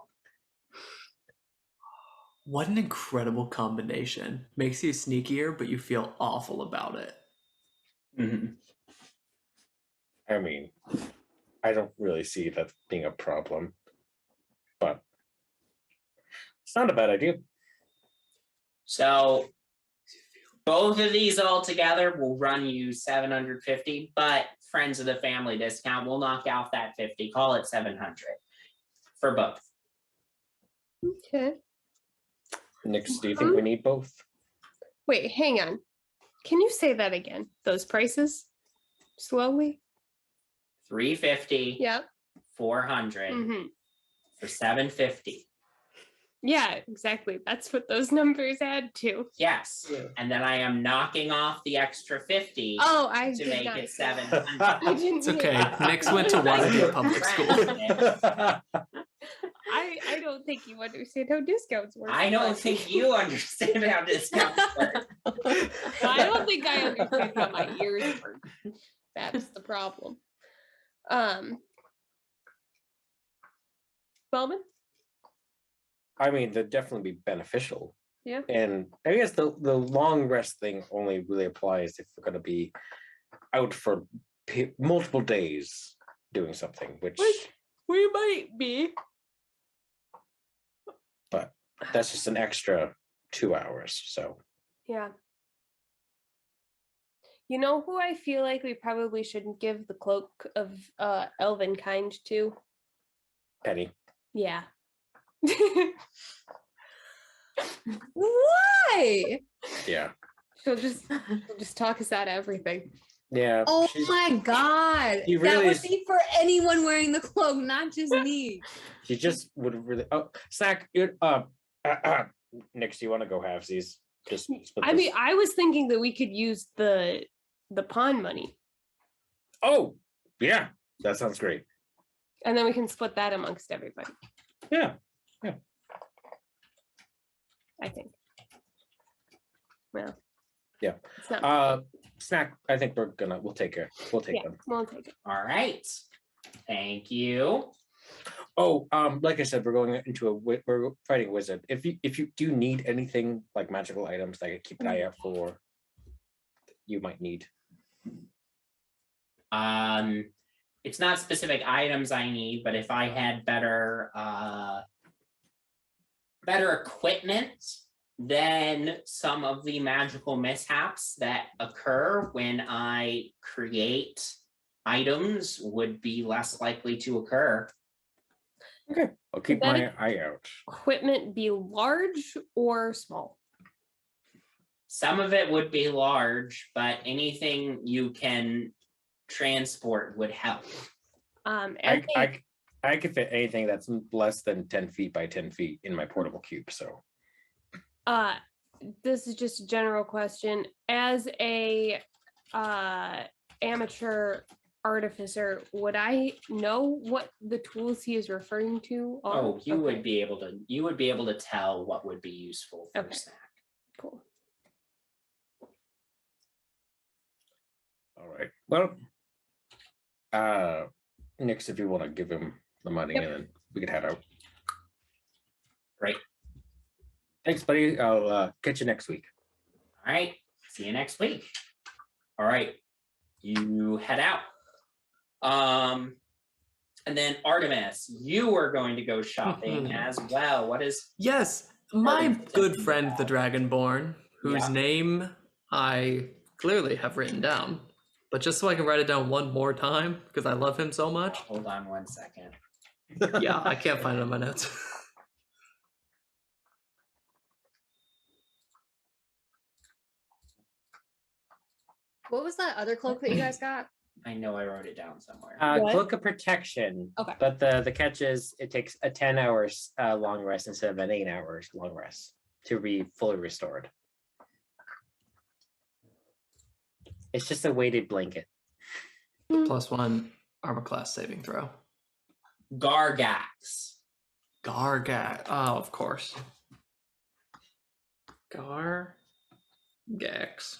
What an incredible combination. Makes you sneakier, but you feel awful about it. Mm-hmm. I mean, I don't really see that being a problem, but it's not a bad idea. So both of these all together will run you 750, but friends of the family discount will knock out that 50. Call it 700 for both. Okay. Nix, do you think we need both? Wait, hang on. Can you say that again? Those prices? Slowly? 350, Yep. 400 Mm-hmm. for 750. Yeah, exactly. That's what those numbers add to. Yes. And then I am knocking off the extra 50 Oh, I to did make not it say that. 700. I didn't It's hear okay. that. Nix went to Waterdeep Public School. I don't think you understand how discounts work. I don't but- think you understand how discounts work. I don't think I understand how my ears work. That's the problem. Bowman? I mean, they'd definitely be beneficial. Yeah. And I guess the long rest thing only really applies if we're going to be out for multiple days doing something, which We might be. but that's just an extra 2 hours. So Yeah. You know who I feel like we probably shouldn't give the cloak of elven kind to? Penny. Yeah. Why? Yeah. she'll just talk us out of everything. Yeah. Oh she's- my god. He That really would is- be for anyone wearing the cloak, not just me. She just would really. Oh, Snack. Nix, do you want to go halvesies? Just split I this. mean, I was thinking that we could use the pawn money, Oh, yeah. That sounds great. and then we can split that amongst everybody. Yeah. I think. Well. Yeah. It's not Snack. I think we'll take it. We'll take yeah, them. we'll take it. All right. Thank you. Oh, like I said, we're going into we're fighting a wizard. If you do need anything like magical items that I could keep an eye out for, you might need. It's not specific items I need, but if I had better equipment, then some of the magical mishaps that occur when I create items would be less likely to occur. Okay, I'll keep That my eye out. Equipment be large or small? Some of it would be large, but anything you can transport would help. I could fit anything that's less than 10 feet by 10 feet in my portable cube. So This is just a general question. As a amateur artificer, would I know what the tools he is referring to are? Oh, you would Okay, be able to tell what would be useful for Okay. Snack. cool. all right. Well, Nix, if you want to give him the money, Yep. and then we can head out. Great. Thanks, buddy. I'll catch you next week. All right. See you next week. All right. You head out. And then Artemis, you are going to go shopping as well. What is? Yes, my Artemis good thinking friend, the about? Dragonborn, whose Yeah. name I clearly have written down, but just so I can write it down one more time because I love him so much. Hold on 1 second. Yeah, I can't find it in my notes. What was that other cloak that you guys got? I know I wrote it down somewhere. What? Cloak of Protection. Okay. But the catch is it takes a 10 hours long rest instead of an 8 hours long rest to be fully restored. It's just a weighted blanket. +1 armor class saving throw. Gargax. Gargax. Oh, of course. Gargax.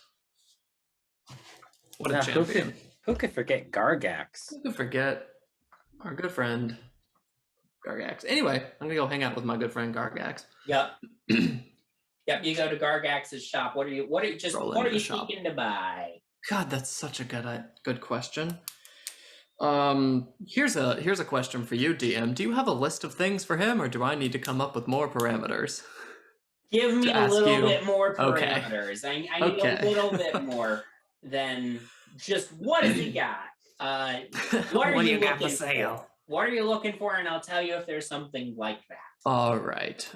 What a Now, champion. Who could forget Gargax? Who could forget our good friend Gargax? Anyway, I'm gonna go hang out with my good friend Gargax. Yep. Yep. You go to Gargax's shop. What are you Roll what are into you the shop. seeking to buy? God, that's such a good question. Here's a question for you, DM. Do you have a list of things for him, or do I need to come up with more parameters? Give me To a ask little you. bit more Okay. parameters. I need Okay. a little bit more than just what has he got? What are you looking for? What are you looking for? And I'll tell you if there's something like that. All right.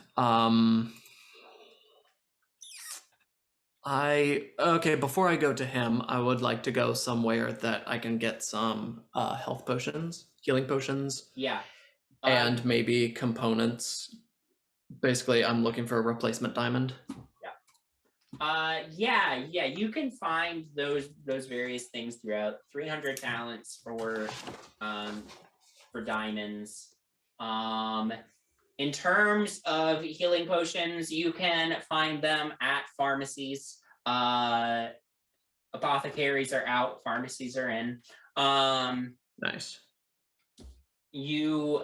Before I go to him, I would like to go somewhere that I can get some health potions, healing potions, Yeah. and maybe components. Basically, I'm looking for a replacement diamond. Yeah, you can find those various things throughout. 300 talents for diamonds. In terms of healing potions, you can find them at pharmacies. Apothecaries are out, pharmacies are in. Nice. You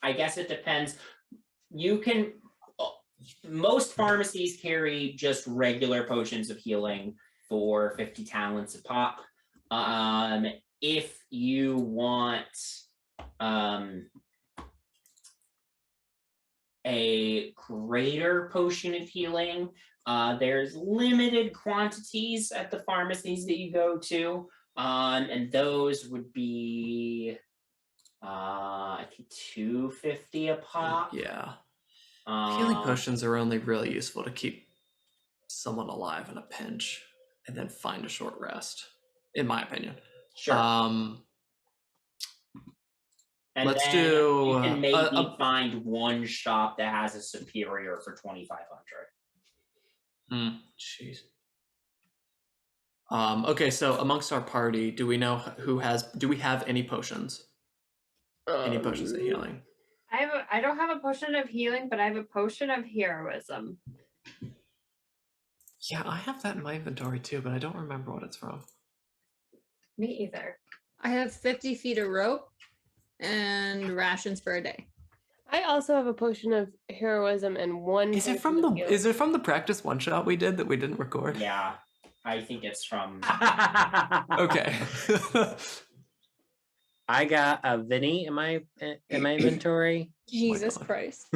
I guess it depends. You can most pharmacies carry just regular potions of healing for 50 talents a pop. If you want a greater potion of healing, there's limited quantities at the pharmacies that you go to, and those would be I think 250 a pop. Yeah. Healing Um, potions are only really useful to keep someone alive in a pinch and then find a short rest, in my opinion. Sure. And let's then do, You can maybe a- find one shop that has a superior for 2,500. Jeez. Okay, so amongst our party, do we know do we have any potions? Any potions of healing? I don't have a potion of healing, but I have a potion of heroism. Yeah, I have that in my inventory too, but I don't remember what it's from. Me either. I have 50 feet of rope and rations for a day. I also have a potion of heroism and one. Is it potion from of the healing. is it from the practice one shot we did that we didn't record? Yeah, I think it's from. Okay. I got a Vinny in my inventory. Jesus God. Christ.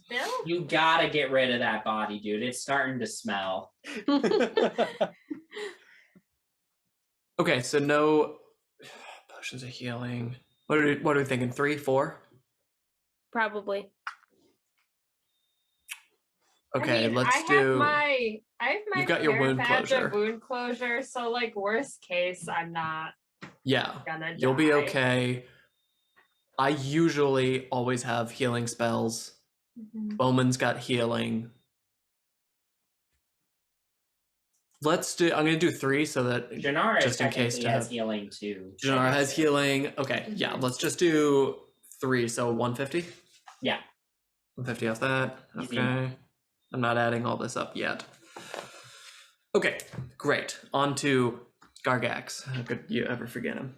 Still? You gotta get rid of that body, dude. It's starting to smell. Okay, so no potions of healing. What are we thinking? 3, 4? Probably. Okay, I mean, let's I have do. my You've got your care wound badge of closure. wound closure, so like worst case, I'm not Yeah, gonna you'll be die. okay. I usually always have healing spells. Mhm. Bowman's got healing. Let's do. I'm gonna do 3 so that Janara just in case technically to has have. healing too. Janara has healing. Okay, yeah. Let's just do 3. So 150. Yeah. 150 off that. Easy. Okay. I'm not adding all this up yet. Okay, great. On to Gargax. How could you ever forget him?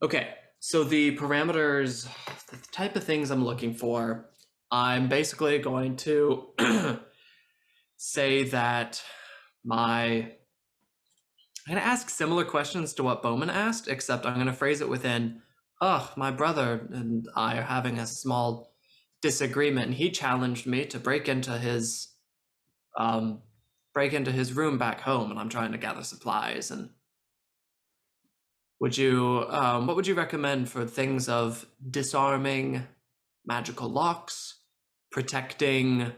Okay, so the parameters, the type of things I'm looking for. I'm basically going to say that I'm going to ask similar questions to what Bowman asked, except I'm going to phrase it within, my brother and I are having a small disagreement, and he challenged me to break into his room back home, and I'm trying to gather supplies. And what would you recommend for things of disarming magical locks, protecting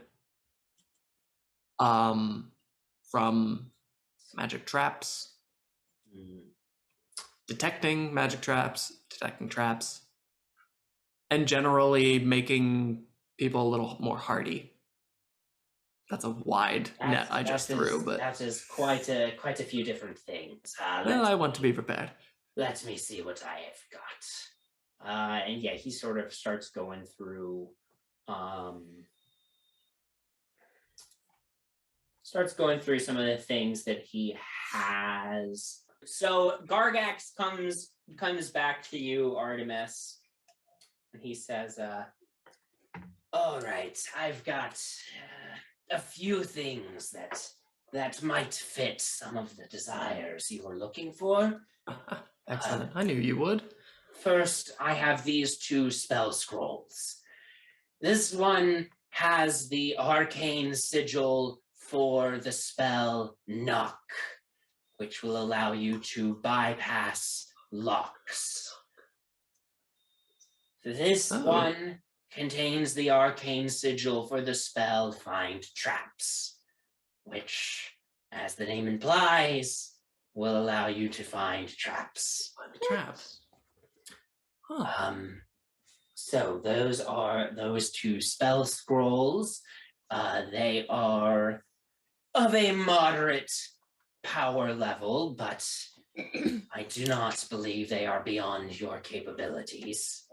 from magic traps, detecting magic traps, detecting traps, and generally making people a little more hardy? That's a wide net I just threw, but that is quite a few different things. well, I want to be prepared. Let me see what I have got. And yeah, he sort of starts going through some of the things that he has. So Gargax comes back to you, Artemis, and he says, all right, I've got a few things that might fit some of the desires you were looking for. Excellent. I knew you would. First, I have these 2 spell scrolls. This one has the arcane sigil for the spell Knock, which will allow you to bypass locks. This one contains the arcane sigil for the spell Find Traps, which, as the name implies, will allow you to find traps. Find traps. Huh. So those are those 2 spell scrolls. They are of a moderate power level, but I do not believe they are beyond your capabilities.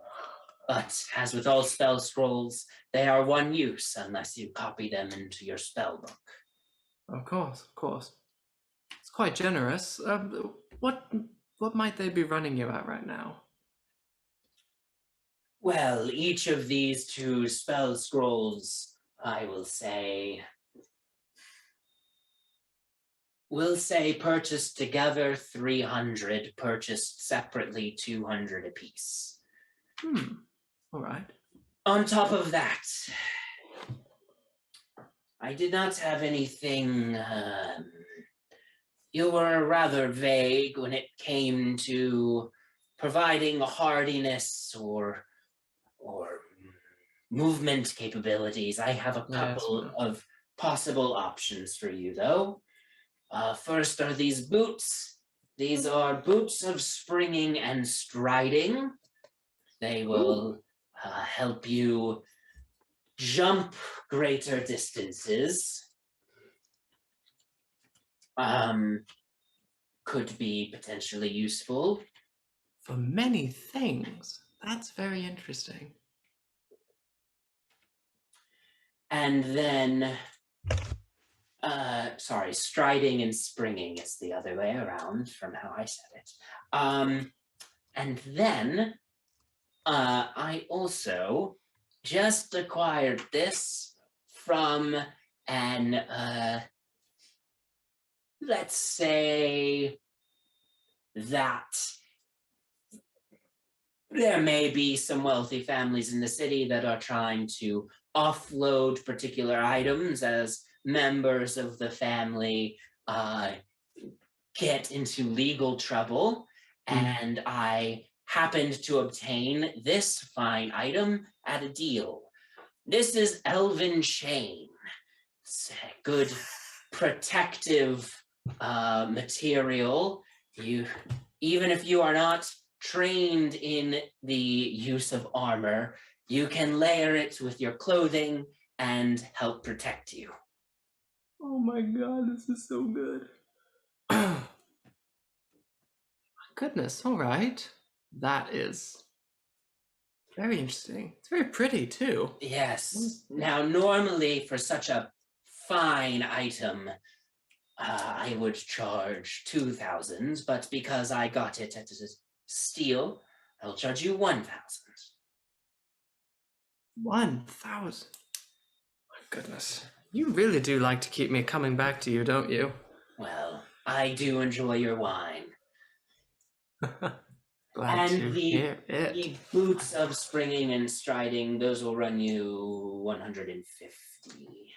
But as with all spell scrolls, they are one use unless you copy them into your spell book. Of course. It's quite generous. What might they be running you at right now? Well, each of these 2 spell scrolls, I will say purchased together 300, purchased separately 200 apiece. All right. On top of that, I did not have anything. You were rather vague when it came to providing hardiness or movement capabilities. I have a couple of possible options for you, though. First are these boots. These are boots of springing and striding. They will help you jump greater distances. Could be potentially useful. For many things. That's very interesting. And then, striding and springing is the other way around from how I said it. And then, I also just acquired this from an, let's say that there may be some wealthy families in the city that are trying to offload particular items as members of the family get into legal trouble. And I happened to obtain this fine item at a deal. This is Elven Chain. It's a good protective material. Even if you are not trained in the use of armor, you can layer it with your clothing and help protect you. Oh my god, this is so good. My goodness, all right. That is very interesting. It's very pretty too. Yes. Now, normally for such a fine item, I would charge 2,000, but because I got it at a steal, I'll charge you 1,000. 1,000. My goodness. You really do like to keep me coming back to you, don't you? Well, I do enjoy your wine. Glad And to the- hear it. The boots of springing and striding, those will run you 150.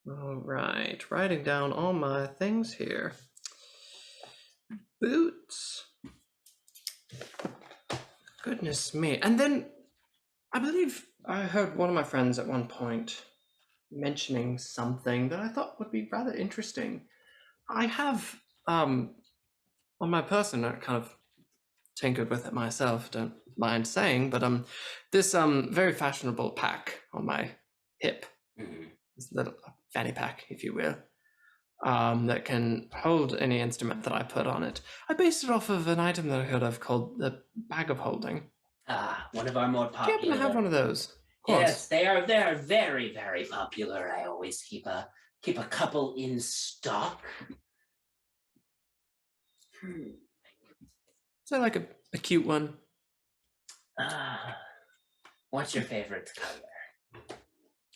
All right, writing down all my things here. Boots. Goodness me. And then I believe I heard one of my friends at one point mentioning something that I thought would be rather interesting. I have on my person, I kind of tinkered with it myself, don't mind saying, but this very fashionable pack on my hip. Mhm. This little fanny pack, if you will, that can hold any instrument that I put on it. I based it off of an item that I heard of called the Bag of Holding. Ah, one of our more Do you happen popular. to have one of those? Of course. Yes, they are very, very popular. I always keep a couple in stock. Is there like a cute one? Ah, what's your favorite color?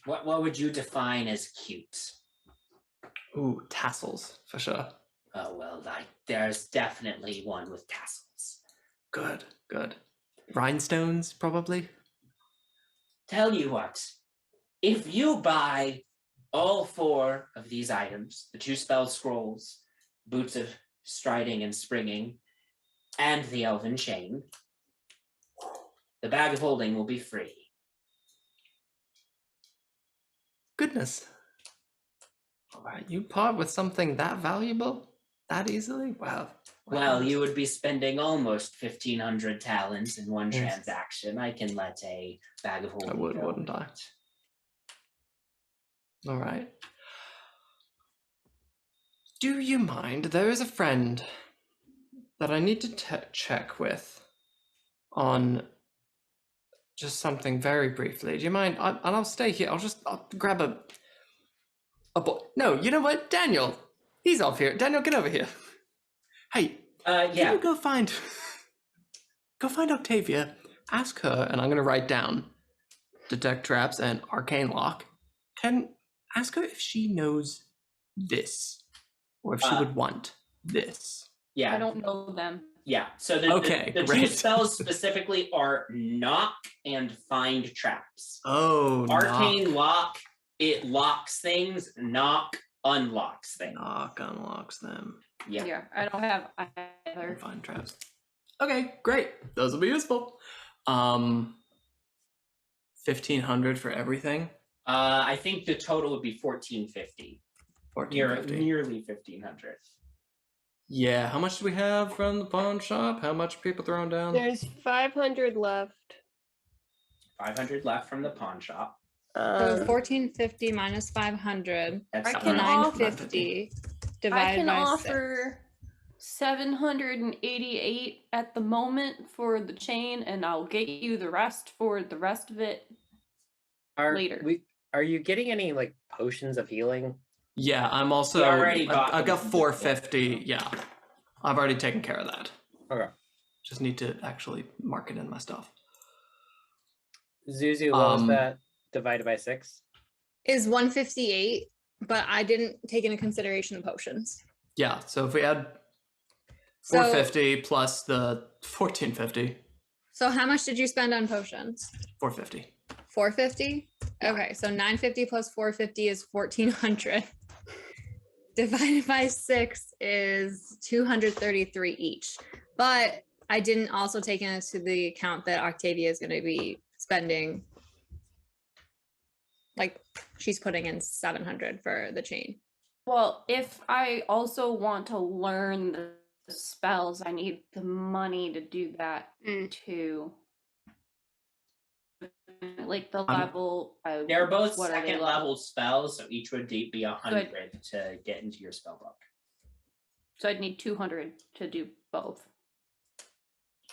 What would you define as cute? Ooh, tassels, for sure. Oh well, there's definitely one with tassels. Good, good. Rhinestones, probably? Tell you what, if you buy all 4 of these items, the 2 spell scrolls, boots of striding and springing, and the elven chain, the bag of holding will be free. Goodness. All right, you part with something that valuable that easily? Wow. Well, you would be spending almost 1,500 talents in one Yes. transaction. I can let a bag of holding I would, go. wouldn't I? All right. Do you mind? There is a friend that I need to check with on just something very briefly. Do you mind? I'll stay here. I'll grab a boy. No, you know what? Daniel, he's off here. Daniel, get over here. Hey, can Yeah. you go find Octavia? Ask her, and I'm gonna write down detect traps and arcane lock. Ask her if she knows this, or if she would want this. Yeah. I don't know them. Yeah. So the 2 great. spells specifically are knock and find traps. Oh, Arcane lock, it locks things. Knock unlocks things. Knock unlocks them. Yeah. Yeah, I don't have either. Find traps. Okay, great. Those will be useful. 1,500 for everything. I think the total would be 1,450. 1,450. Nearly 1,500. Yeah. How much do we have from the pawn shop? How much are people throwing down? There's 500 left. 500 left from the pawn shop. So 1450 minus 500. That's I So can 950 I divided can by offer 788 at the moment for the chain, and I'll get you the rest for the rest of it. Later. Are you getting any like potions of healing? Yeah, I'm also. We already bought I've got them. 450. Yeah, I've already taken care of that. Okay. Just need to actually mark it in my stuff. Zuzu, what was that divided by 6? is 158, but I didn't take into consideration the potions. Yeah, so if we add So- 450 plus the 1450, So how much did you spend on potions? 450. 450? Okay, so 950 plus 450 is 1400. Divided by 6 is 233 each. But I didn't also take into the account that Octavia is going to be spending, like, she's putting in 700 for the chain. Well, if I also want to learn the spells, I need the money to do that too. Like the level. They're both what are they second level spells, so each would be 100 to get into your spell book. So I'd need 200 to do both.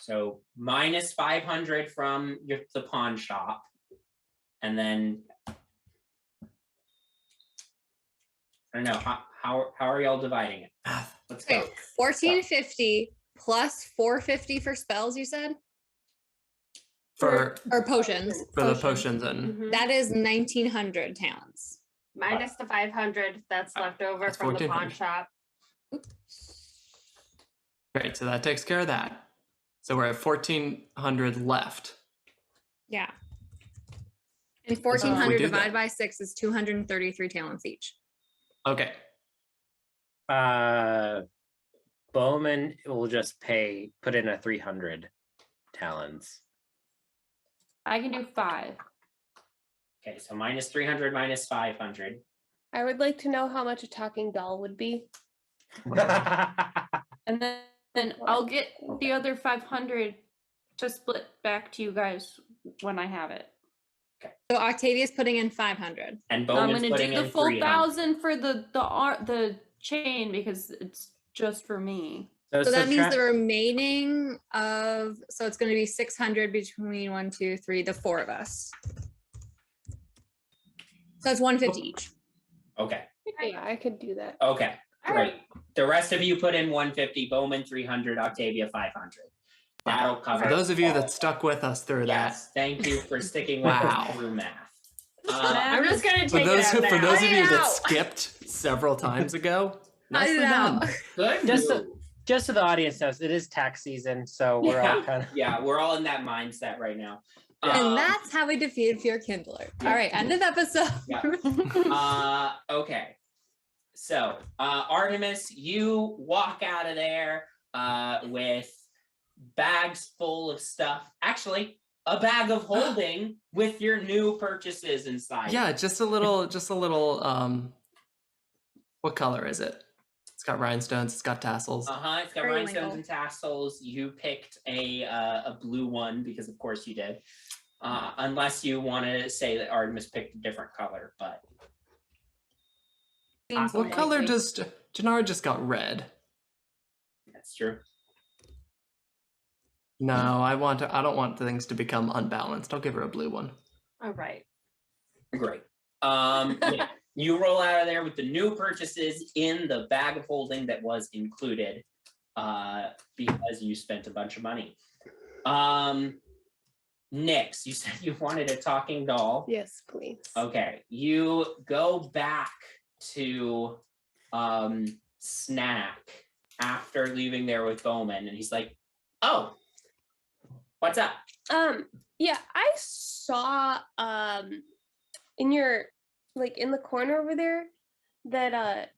So minus 500 from the pawn shop, and then I don't know how are y'all dividing it? Let's go. Okay, 1450 plus 450 for spells, you said? for Or potions. the potions and Mhm. That is 1,900 talents. Minus the 500 that's left over That's from the pawn 1400. shop. great. So that takes care of that. So we're at 1400 left. Yeah. And we 1,400 do divided that. by 6 is 233 talents each. Okay. Bowman will just put in a 300 talents. I can do 5. Okay, so minus 300, minus 500. I would like to know how much a talking doll would be. And then I'll get the other 500 to split back to you guys when I have it. So Octavia's putting in 500. And I'm Bowman's gonna putting do the in full 300. 1,000 for the chain because it's just for me. So that means the remaining of, so it's going to be 600 between 1, 2, 3, the 4 of us. So it's 150 each. Okay, Yeah, I could do that. okay, great. The rest of you put in 150, Bowman 300, Octavia 500. That'll cover. For those of you all. that stuck with us through Yes, thank you for sticking with Wow. us through math. I'm just gonna that, for take those it out for now. those of I you that know. skipped several times ago, nicely know. done. Good. Just move. Just so the audience knows, it is tax season, so we're all kind of. Yeah, we're all in that mindset right now. And that's how we defeated Fear Kindler. All right, end of episode. Okay. So, Artemis, you walk out of there with bags full of stuff. Actually, a bag of holding with your new purchases inside. Yeah, just a little. What color is it? It's got rhinestones. It's got tassels. It's got rhinestones and tassels. You picked a blue one because, of course, you did. Unless you want to say that Artemis picked a different color, but What color does Janara just got? Red. that's true. No, I don't want things to become unbalanced. I'll give her a blue one. All right. Great. Yeah, you roll out of there with the new purchases in the bag of holding that was included because you spent a bunch of money. Nix, you said you wanted a talking doll. Yes, please. Okay, you go back to Snack after leaving there with Bowman, and he's like, "Oh, what's up?" Yeah, I saw in your in the corner over there that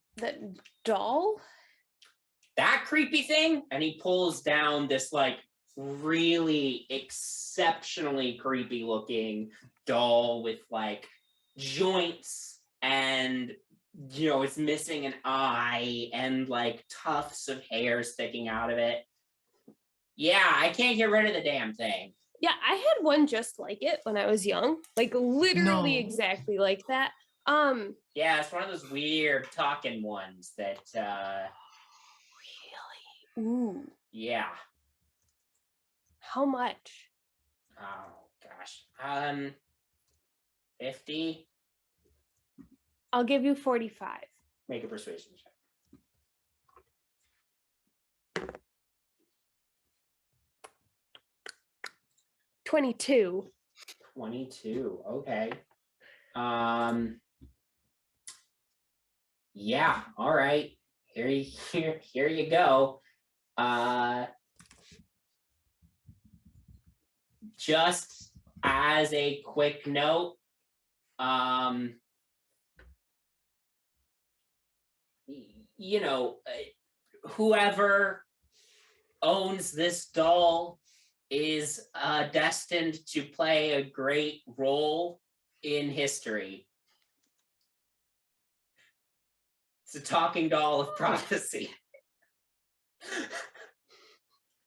doll. That creepy thing, and he pulls down this really exceptionally creepy looking doll with joints and it's missing an eye and tufts of hair sticking out of it. Yeah, I can't get rid of the damn thing. Yeah, I had one just like it when I was young, literally No. exactly like that. Yeah, it's one of those weird talking ones that Really? Ooh, yeah. how much? Oh gosh. 50. I'll give you 45. Make a persuasion check. 22. 22. Okay. Yeah, all right. Here you go. Just as a quick note, whoever owns this doll is destined to play a great role in history. It's a talking doll of prophecy.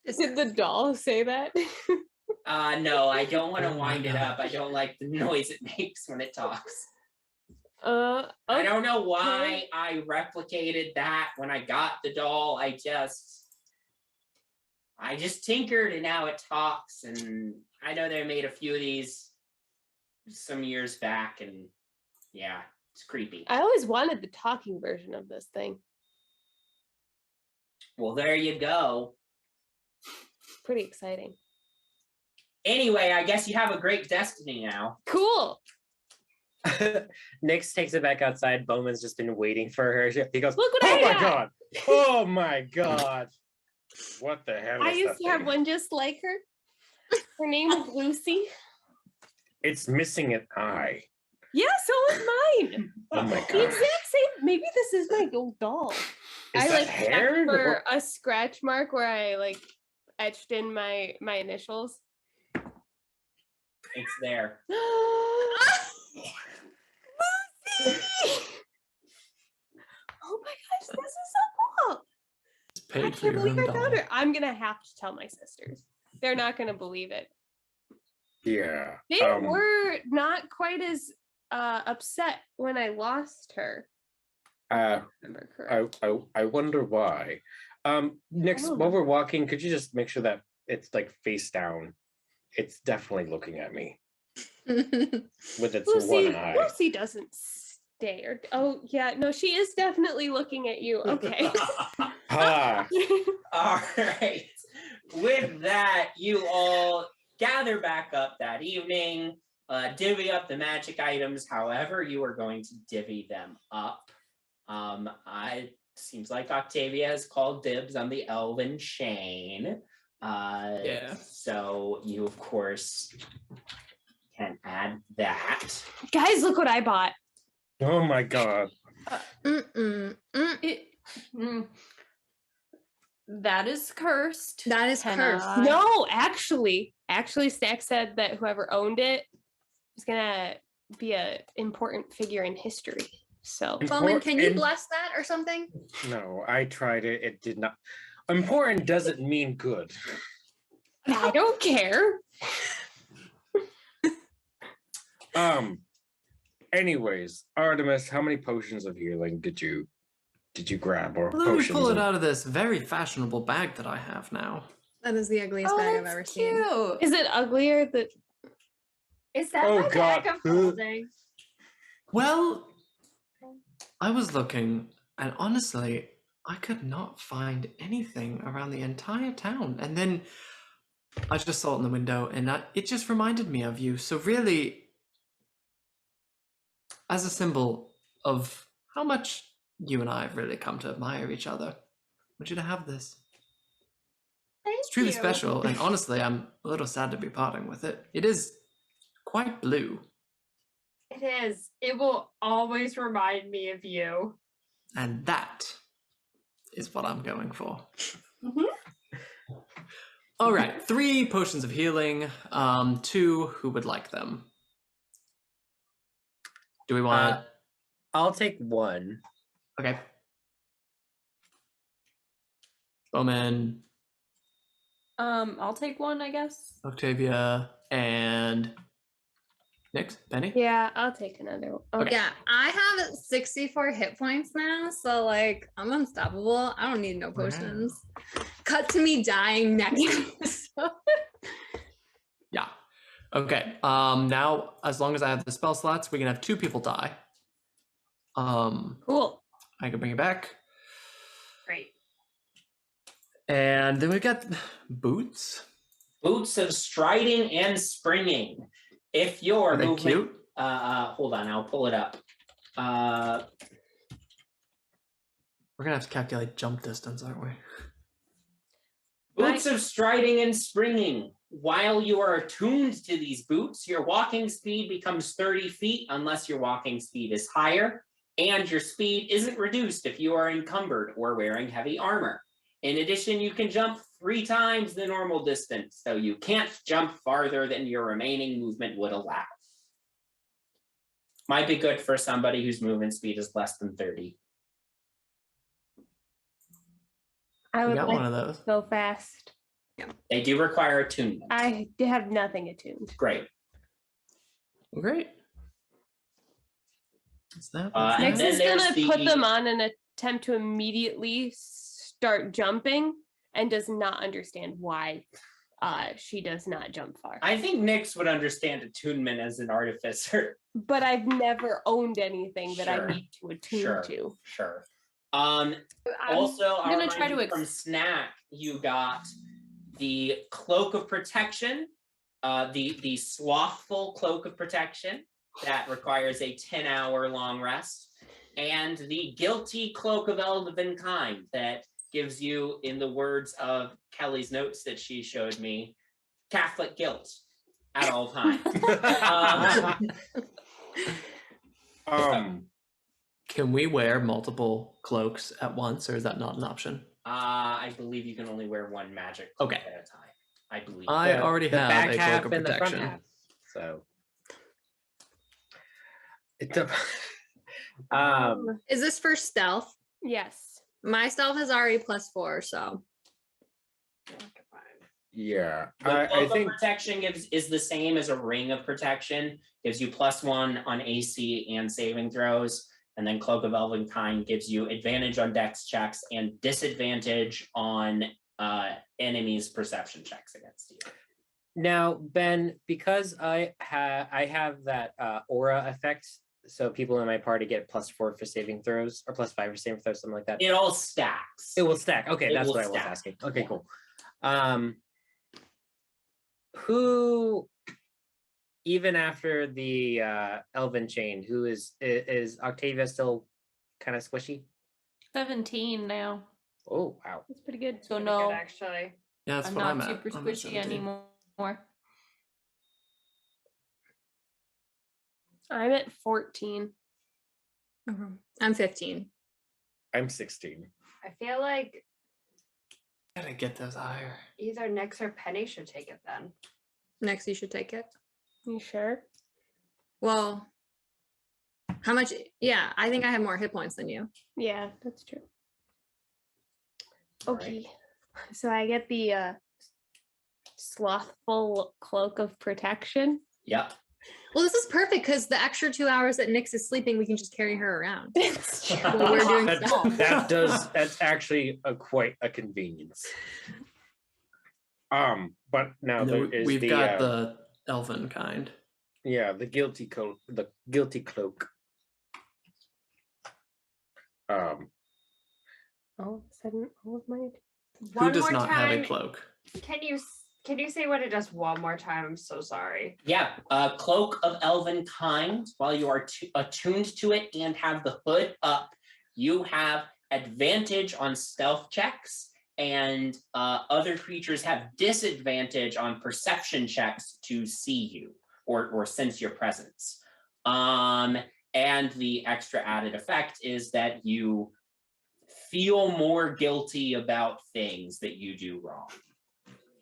Did the doll say that? No, I don't want to wind it up. I don't like the noise it makes when it talks. I don't know why I replicated that when I got the doll. I just tinkered and now it talks. And I know they made a few of these some years back, and yeah, it's creepy. I always wanted the talking version of this thing. Well, there you go. Pretty exciting. Anyway, I guess you have a great destiny now. Cool. Nyx takes it back outside. Bowman's just been waiting for her. He goes, Look what Oh I my got. god! Oh my god! What the hell is I used that to have thing? one just like her. Her name was Lucy. It's missing an eye. Yeah, so is mine. Oh my The god! exact same. Maybe this is my old doll. Is I that like hair? checked for a scratch mark where I like etched in my initials. It's there. Oh my gosh, this is so cool. It's I paid for can't your believe own I doll. found her. I'm gonna have to tell my sisters. They're not gonna believe it. Yeah. They were not quite as upset when I lost her. Uh, Remember correct. I wonder why. Nyx, Oh, while no. we're walking, could you just make sure that it's like face down? It's definitely looking at me with its one eye. Lucy doesn't stare. Oh yeah, no, she is definitely looking at you. Okay. Ah, All right. With that, you all gather back up that evening, divvy up the magic items however you are going to divvy them up. Seems like Octavia has called dibs on the elven chain. Yeah. Oh. So you, of course, can add that. Guys, look what I bought. oh my god. That is cursed. That is Can cursed. I- No, actually, Stack said that whoever owned it was gonna be a important figure in history. So Bowman, can you And- bless that or something? No, I tried it. It did not. Important doesn't mean good. I don't care. Anyways, Artemis, how many potions of healing did you grab, or Let me potions? pull it of- out of this very fashionable bag that I have now. That is the ugliest Oh, bag I've that's ever seen. cute. Is it uglier that Is that Oh, my bag God. of holding? Well, I was looking, and honestly, I could not find anything around the entire town. And then I just saw it in the window, and it just reminded me of you. So really, as a symbol of how much you and I have really come to admire each other, I want you to have this. Thank It's truly you. special, and honestly, I'm a little sad to be parting with it. It is quite blue, It is. It will always remind me of you. and that is what I'm going for. Mhm. All right, 3 potions of healing. 2, who would like them? Do we want? I'll take one. Okay. Bowman, I'll take one, I guess. Octavia, and Nyx, Penny. Yeah, I'll take another one. Okay. Yeah, I have 64 hit points now, so like I'm unstoppable. I don't need no potions. Cut to me dying next episode. Yeah. Okay. Now, as long as I have the spell slots, we can have 2 people die. Cool. I can bring it back. Great. And then we got boots. Boots of striding and springing. If your Are they movement, cute? hold on, I'll pull it up. We're gonna have to calculate jump distance, aren't we? Boots of striding and springing. While you are attuned to these boots, your walking speed becomes 30 feet unless your walking speed is higher, and your speed isn't reduced if you are encumbered or wearing heavy armor. In addition, you can jump 3 times the normal distance, so you can't jump farther than your remaining movement would allow. Might be good for somebody whose movement speed is less than 30. I We would got like one of those. to go fast. They do require attunement. I have nothing attuned. Great. Great. Is that And Nyx then is there's gonna put the- them on and attempt to immediately start jumping and does not understand why she does not jump far. I think Nyx would understand attunement as an artificer. But I've never owned anything that Sure. I need to attune Sure. to. Sure. I'm Also, gonna I'll try remind to you from Snack, you got the Cloak of Protection The Slothful Cloak of Protection that requires a 10-hour long rest, and the Guilty Cloak of Elvenkind that gives you, in the words of Kelly's notes that she showed me, Catholic guilt at all times. Can we wear multiple cloaks at once, or is that not an option? I believe you can only wear one magic cloak Okay. at a time. I believe. I already the have back a half cloak of and the front protection. half. So Is this for stealth? Yes. My stealth is already +4, so Yeah, The I Cloak of think Protection is the same as a Ring of Protection. Gives you +1 on AC and saving throws. And then Cloak of Elvenkind gives you advantage on dex checks and disadvantage on enemies' perception checks against you. now, Ben, because I have that aura effect, so people in my party get +4 for saving throws or +5 for saving throws, something like that. It all stacks. It will stack. Okay, It that's will what I was stack. asking. Okay, Yeah. cool. Who, even after the Elven chain, who is Octavia still kind of squishy? 17 now. Oh wow. That's pretty good. So Pretty no, good, actually. Yeah, that's I'm what not I'm at. super I'm at squishy 17. anymore. I'm at 14. I'm 15. I'm 16. I feel like Gotta get those higher. either Nyx or Penny should take it then. Next, you should take it. You sure? Well, how much? Yeah, I think I have more hit points than you. Yeah, that's true. All right. Okay. So I get the Slothful Cloak of Protection. Yep. Well, this is perfect because the extra 2 hours that Nyx is sleeping, we can just carry her around. That's true. While we're doing stealth. That's actually quite a convenience. But now No, there is we've the got the elven kind. the guilty cloak. The guilty cloak. All of a sudden, all of my Who does not have a cloak? Can you say what it does one more time? I'm so sorry. Yeah, Cloak of Elvenkind. While you are attuned to it and have the hood up, you have advantage on stealth checks, and other creatures have disadvantage on perception checks to see you or sense your presence. And the extra added effect is that you feel more guilty about things that you do wrong.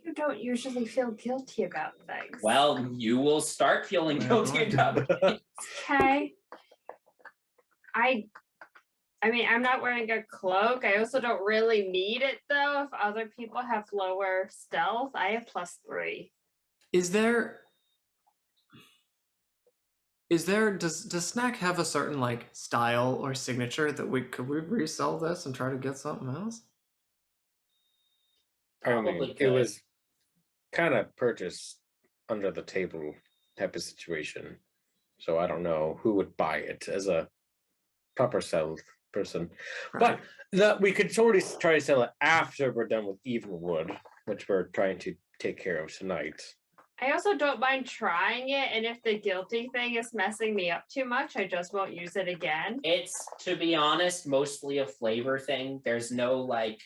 You don't usually feel guilty about things. Well, you will start feeling guilty about it. Okay. I mean, I'm not wearing a cloak. I also don't really need it though. If other people have lower stealth, I have +3. Does Snack have a certain like style or signature that could we resell this and try to get something else? I Probably mean, it could. was kind of purchased under the table type of situation. So I don't know who would buy it as a proper sell person. Right. But we could totally try to sell it after we're done with Evenwood, which we're trying to take care of tonight. I also don't mind trying it, and if the guilty thing is messing me up too much, I just won't use it again. It's, to be honest, mostly a flavor thing. There's no like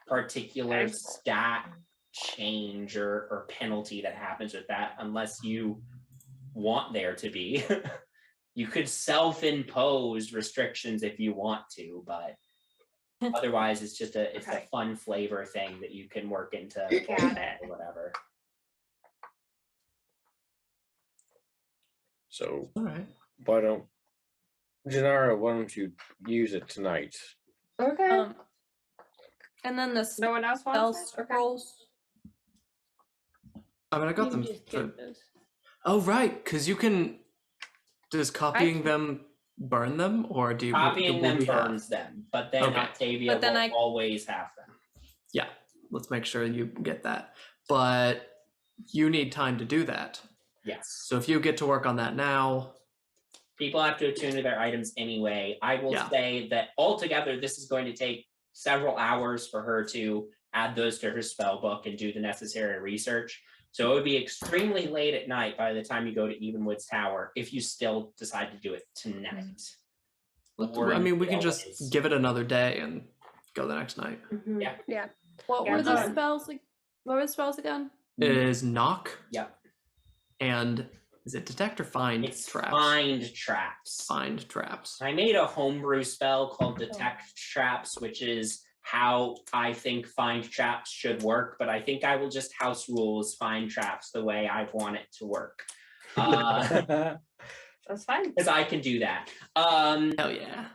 particular stat change or penalty that happens with that unless you want there to be. You could self-impose restrictions if you want to, but otherwise it's just a fun flavor thing that you can work into Got it. or whatever. So All right. why don't you use it tonight? Okay. And then the No one else spell wants it? Okay. scrolls. I mean, I got You them. just get those. Oh, right, because you can. Does copying them burn them, or do you? Copying will them we have- burns them, but then Okay. Octavia But then will always have them. Yeah, let's make sure you get that. But you need time to do that. Yes. So if you get to work on that now, People have to attune to their items anyway. I will Yeah. say that altogether, this is going to take several hours for her to add those to her spell book and do the necessary research. So it would be extremely late at night by the time you go to Evenwood's Tower if you still decide to do it tonight. Or I mean, we can always. just give it another day and go the next night. Mhm. Yeah. Yeah. What Yeah, were the but- spells like? What were the spells again? It is knock Yep. and is it detect or find It's traps? find traps. Find traps. I made a homebrew spell called Detect Traps, which is how I think find traps should work, but I think I will just house rules find traps the way I want it to work. That's fine. Because I can do that. Hell yeah.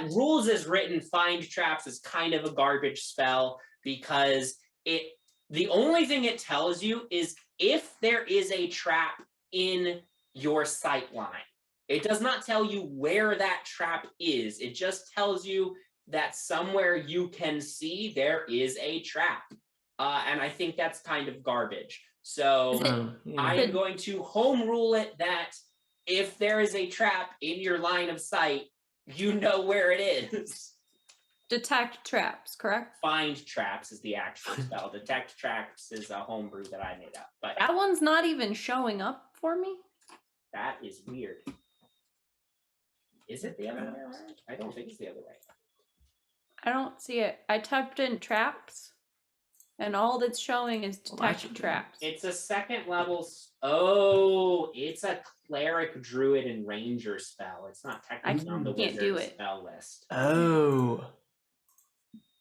Rules as written, find traps is kind of a garbage spell because the only thing it tells you is if there is a trap in your sight line. It does not tell you where that trap is. It just tells you that somewhere you can see there is a trap. And I think that's kind of garbage. So Yeah. I am going to home rule it that if there is a trap in your line of sight, you know where it is. Detect traps, correct? Find traps is the actual spell. Detect traps is a homebrew that I made up. But That one's not even showing up for me. that is weird. Is it the other way around? I don't think it's the other way. I don't see it. I typed in traps, and all that's showing is Well, that detect should be- traps. It's a second level. Oh, it's a cleric, druid, and ranger spell. It's not technically on the can't wizard do it. spell list. Oh.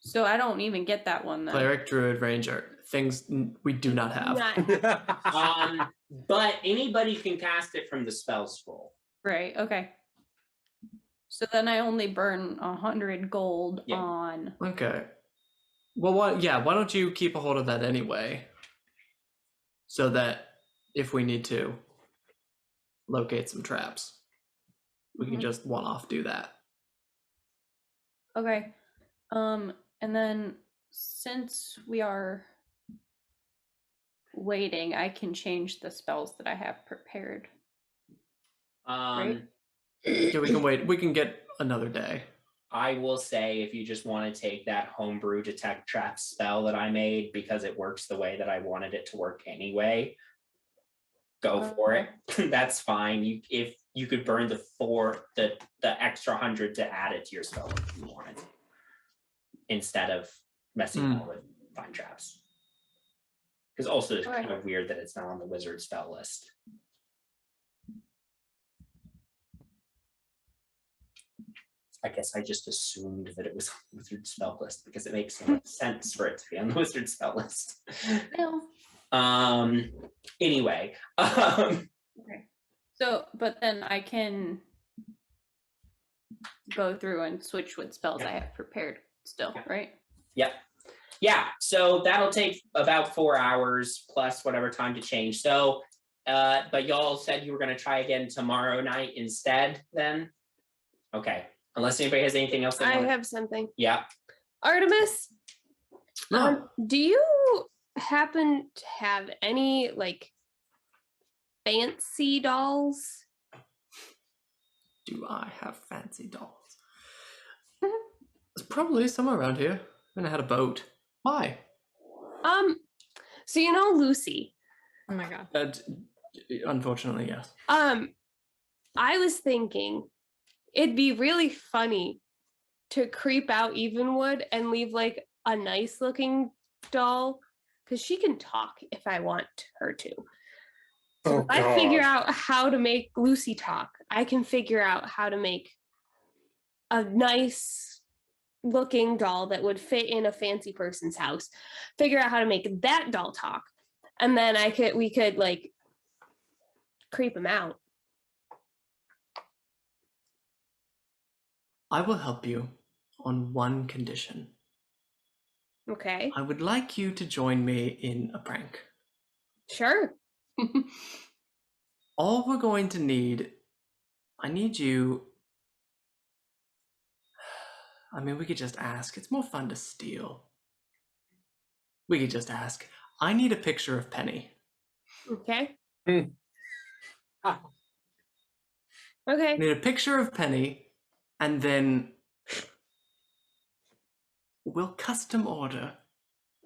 So I don't even get that one then. Cleric, druid, ranger. Things we do not have. Not- But anybody can cast it from the spell scroll. Right, okay. So then I only burn 100 gold Yeah. on. Okay. Well, why don't you keep a hold of that anyway? So that if we need to locate some traps, we can Mhm. just one-off do that. Okay. And then since we are waiting, I can change the spells that I have prepared. Um, Yeah, we can wait. We can get another day. I will say if you just want to take that homebrew detect trap spell that I made because it works the way that I wanted it to work anyway, go for it. That's fine. If you could burn the extra 100 to add it to your spell if you wanted, instead of messing Hmm. around with find traps. Because also it's Okay. kind of weird that it's not on the wizard spell list. I guess I just assumed that it was on the wizard spell list because it makes so much sense for it to be on the wizard spell list. No. Anyway, Okay. So, but then I can go through and switch what spells I have prepared still, right? yeah, so that'll take about 4 hours plus whatever time to change. So, but y'all said you were going to try again tomorrow night instead then? Okay, unless anybody has anything else they I want. have something. Yeah, Artemis, No. do you happen to have any like fancy dolls? Do I have fancy dolls? It's probably somewhere around here. And I had a boat. Why? So you know Lucy. Oh my god. Unfortunately, yes. I was thinking it'd be really funny to creep out Evenwood and leave like a nice looking doll because she can talk if I want her to. Oh, If I figure God. out how to make Lucy talk, I can figure out how to make a nice looking doll that would fit in a fancy person's house. Figure out how to make that doll talk. And then we could like creep him out. I will help you on one condition. Okay. I would like you to join me in a prank. Sure. All we're going to need, I need you. I mean, we could just ask. It's more fun to steal. We could just ask. I need a picture of Penny. Okay. Hmm. I Okay. need a picture of Penny, and then we'll custom order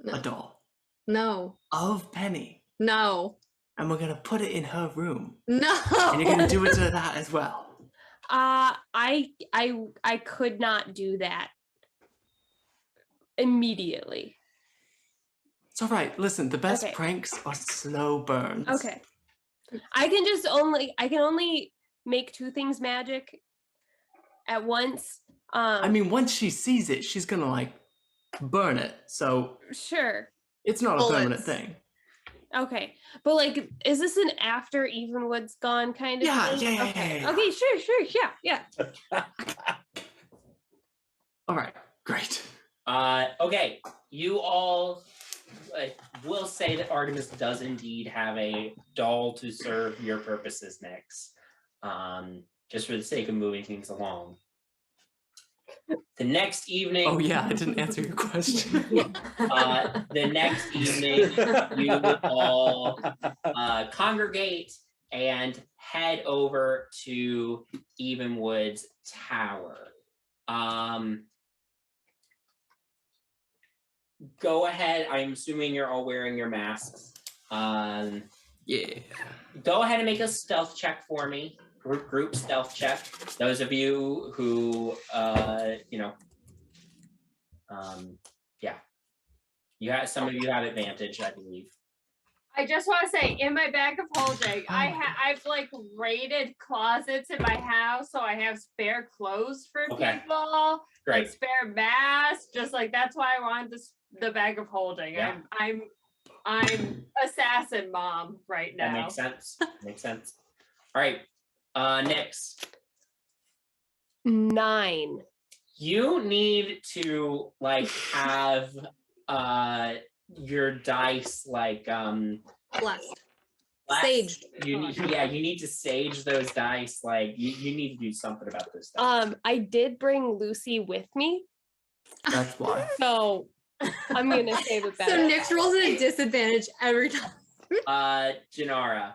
a doll No. of Penny. No. and we're gonna put it in her room. No. And you're gonna do it to that as well. I could not do that immediately. It's all right. Listen, the best Okay. pranks are slow burns. Okay. I can only make 2 things magic at once. I mean, once she sees it, she's gonna like burn it. So Sure. it's not a permanent Bullets. thing. Okay. But like, is this an after Evenwood's gone kind of Yeah, thing? yeah, Okay. yeah. Okay, sure, yeah. All right, great. Okay, you all will say that Artemis does indeed have a doll to serve your purposes next. Just for the sake of moving things along. The next evening. Oh yeah, I didn't answer your question. The next evening, you all congregate and head over to Evenwood's tower. Go ahead. I'm assuming you're all wearing your masks. Yeah. Go ahead and make a stealth check for me. Group stealth check. Those of you who, yeah, some of you have advantage, I believe. I just want to say, in my bag of holding, I've like raided closets in my house, so I have spare clothes for Okay. people, Great. like spare masks. Just like that's why I wanted the bag of holding. Yeah. I'm assassin mom right now. That makes sense. Makes sense. All right. Nyx, 9. you need to like have your dice like Blessed. blessed. Saged. You need to sage those dice. Like you need to do something about this stuff. I did bring Lucy with me, That's why. so I'm gonna say that. So Nyx rolls at a disadvantage every time. Janara.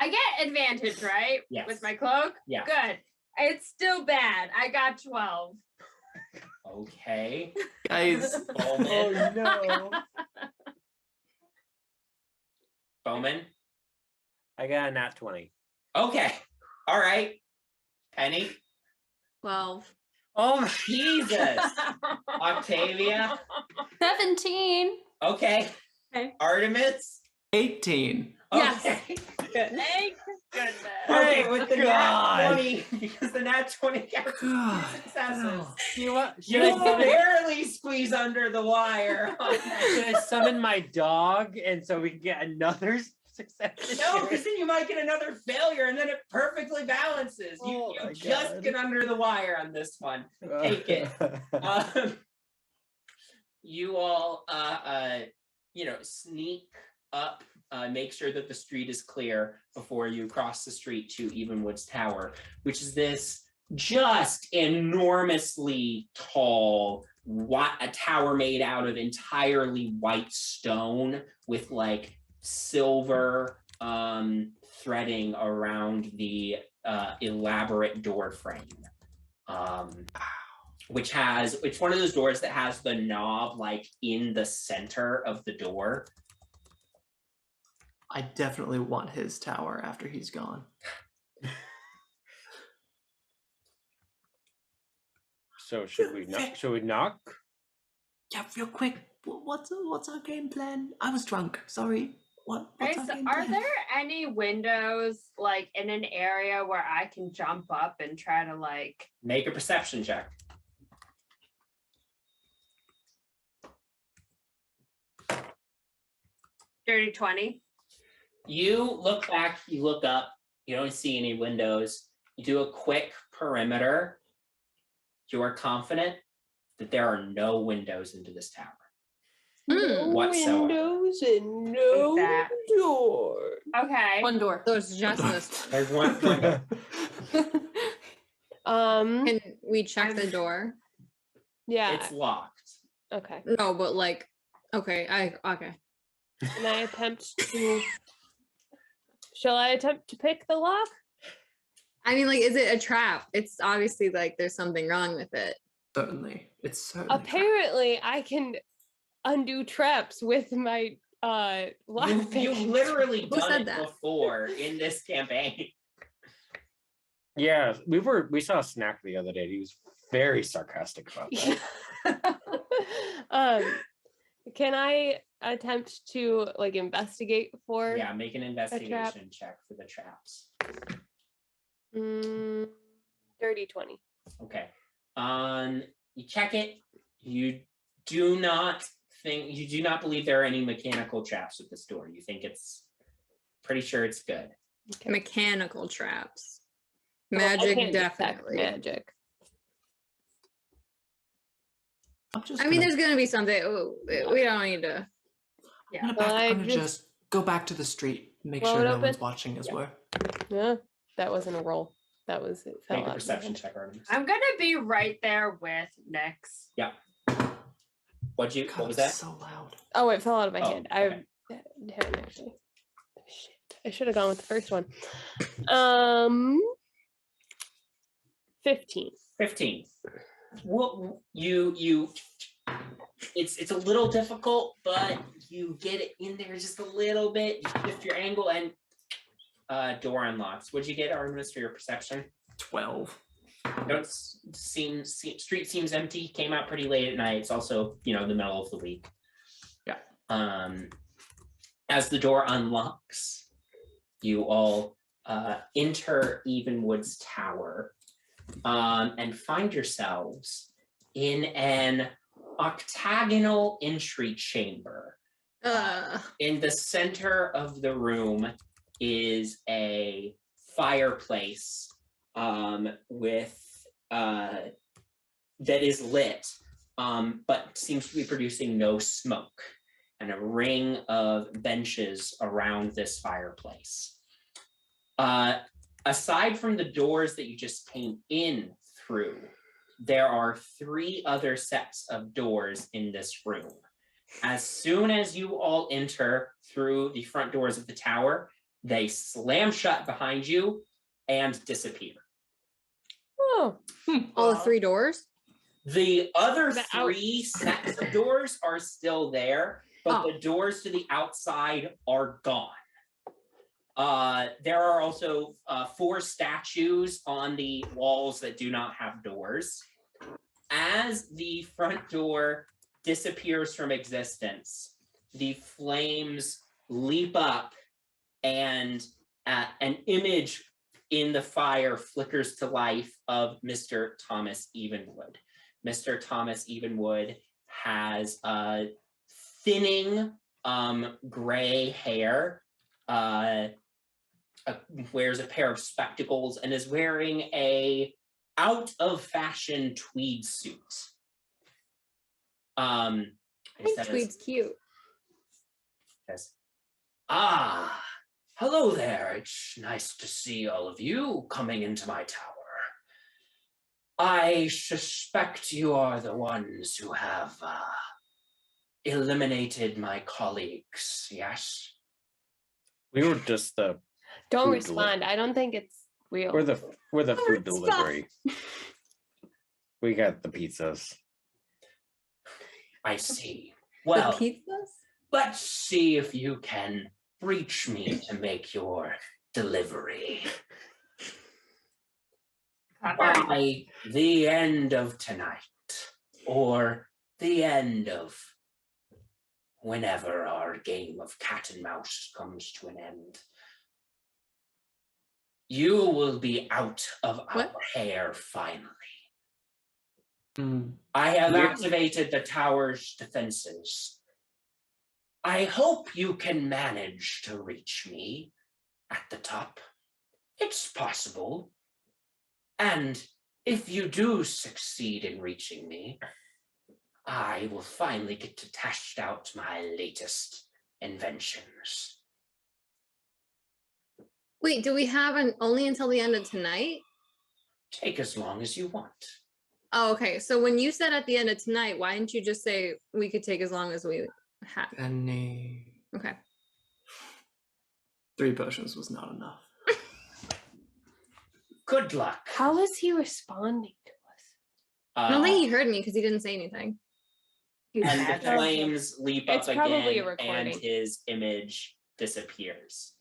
I get advantage, right? Yes. With my cloak? Yeah. Good. It's still bad. I got 12. Okay. Guys. Bowman. no. Bowman. I got a nat 20. Okay. All right. Penny. 12. Oh, Jesus. Octavia. 17. Okay. Okay. Artemis. 18. Yes. Okay. Thank goodness. Okay, with the nat God. 20, because the nat 20 counts God. as successes. No. You barely squeeze under the wire. Should I summon my dog and so we can get another success? No, because then you might get another failure and then it perfectly balances. You Oh my just God. get under the wire on this one. Take it. You all, sneak up, make sure that the street is clear before you cross the street to Evenwood's Tower, which is this just enormously tall, a tower made out of entirely white stone with like silver threading around the elaborate door frame. It's one of those doors that has the knob like in the center of the door. I definitely want his tower after he's gone. So should we knock? Should we knock? Yeah, real quick. What's our game plan? I was drunk. Sorry. What's Okay, our so game are plan? there any windows like in an area where I can jump up and try to like Make a perception check. dirty 20? You look back, you look up, you don't see any windows. You do a quick perimeter. You are confident that there are no windows into this tower. Whatsoever. Windows and no that. door. Okay. One door. So it's just this. There's one window. Can we check the door? Yeah. It's locked. Okay. No, but like, okay. Okay. Can I attempt to? Shall I attempt to pick the lock? I mean, like, is it a trap? It's obviously like there's something wrong with it. Certainly. It's certainly. Apparently, I can undo traps with my laughing. You've literally Who done said it that? before in this campaign. Yeah, we saw Snack the other day. He was very sarcastic about that. Can I attempt to like investigate for Yeah, make an investigation check for the traps. Dirty 20. Okay. You check it. You do not believe there are any mechanical traps at this door. You think it's pretty sure it's good. Mechanical traps. Well, I Magic, can't detect definitely. magic. I'm just I mean, gonna- there's gonna be something. We don't need to. I'm Well, I gonna just go back to the street, make blow sure it no one's open. watching as well. Yeah, that wasn't a roll. That was it. Fell Make a out of my perception hand. check, Artemis. I'm gonna be right there with Nyx. What God, was it's that? so loud. Oh, it fell out of my Oh, hand. okay. I haven't actually. Shit, I should have gone with the first one. 15. 15. Well, it's a little difficult, but you get it in there just a little bit. You shift your angle and door unlocks. What'd you get, Artemis, for your perception? 12. Don't street seems empty. Came out pretty late at night. It's also the middle of the week. Yeah. As the door unlocks, you all enter Evenwood's tower and find yourselves in an octagonal entry chamber. In the center of the room is a fireplace with that is lit, but seems to be producing no smoke, and a ring of benches around this fireplace. Aside from the doors that you just came in through, there are 3 other sets of doors in this room. As soon as you all enter through the front doors of the tower, they slam shut behind you and disappear. Oh, All the 3 doors. The other The 3 sets of doors are still there, but the doors to the outside are gone. There are also 4 statues on the walls that do not have doors. As the front door disappears from existence, the flames leap up and an image in the fire flickers to life of Mr. Thomas Evenwood. Mr. Thomas Evenwood has thinning gray hair, wears a pair of spectacles, and is wearing a out-of-fashion tweed suit. I think tweed's cute. Says, hello there. It's nice to see all of you coming into my tower. I suspect you are the ones who have eliminated my colleagues, yes? We were just the don't Food respond. I don't think it's real. we're the food Stop. delivery. We got the pizzas. I see. The Well, pizzas. let's see if you can reach me to make your delivery. By the end of tonight, or the end of whenever our game of cat and mouse comes to an end, you will be out of our What? hair finally. Mm. I have Yeah. activated the tower's defenses. I hope you can manage to reach me at the top. It's possible. And if you do succeed in reaching me, I will finally get to test out my latest inventions. Wait, do we have only until the end of tonight? Take as long as you want. Oh, okay. So when you said at the end of tonight, why didn't you just say we could take as long as we have? And Okay. 3 potions was not enough. Good luck. How is he responding to us? I don't think he heard me because he didn't say anything. Huge and the magic. flames leap up It's probably a again, and recording. his image disappears.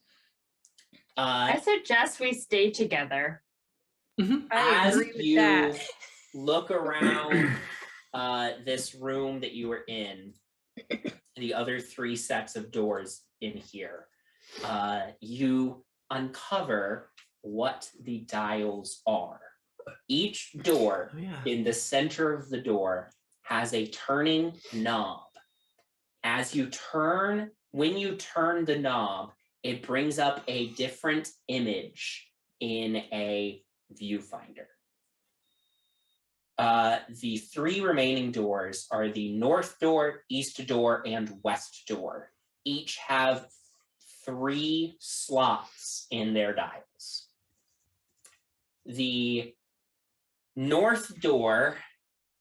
I suggest we stay together. I As agree with you that. look around this room that you were in, the other 3 sets of doors in here, you uncover what the dials are. Each door Oh, yeah. in the center of the door has a turning knob. When you turn the knob, it brings up a different image in a viewfinder. The 3 remaining doors are the north door, east door, and west door. Each have 3 slots in their dials. The north door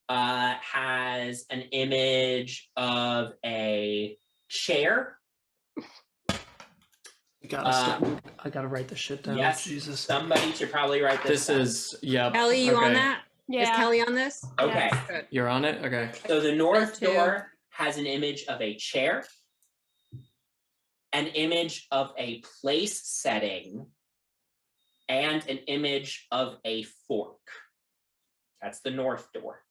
has an image of a chair. I gotta write this shit down. Yes, Jesus. somebody should probably write this down. Yep. Kelly, you on okay. that? Is Yeah. Kelly on this? Okay. Yes. Good. You're on it? Okay. So the north too. door has an image of a chair, an image of a place setting, and an image of a fork. That's the north door.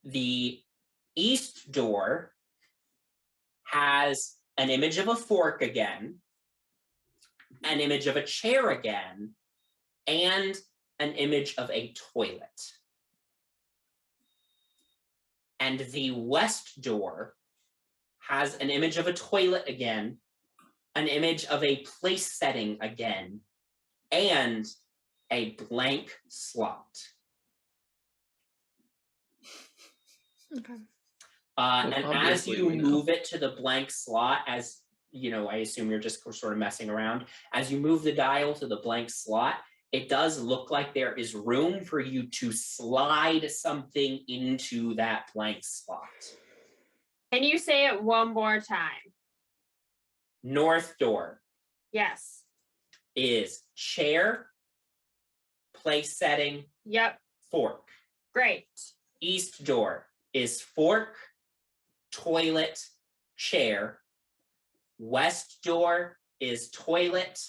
The east door has an image of a fork again, an image of a chair again, and an image of a toilet. And the west door has an image of a toilet again, an image of a place setting again, and a blank slot. Okay. And as obviously you we know. move it to the blank slot, as you know, I assume you're just sort of messing around. As you move the dial to the blank slot, it does look like there is room for you to slide something into that blank slot. Can you say it one more time? North door Yes. is chair, place setting, Yep. fork. Great. East door is fork, toilet, chair. West door is toilet,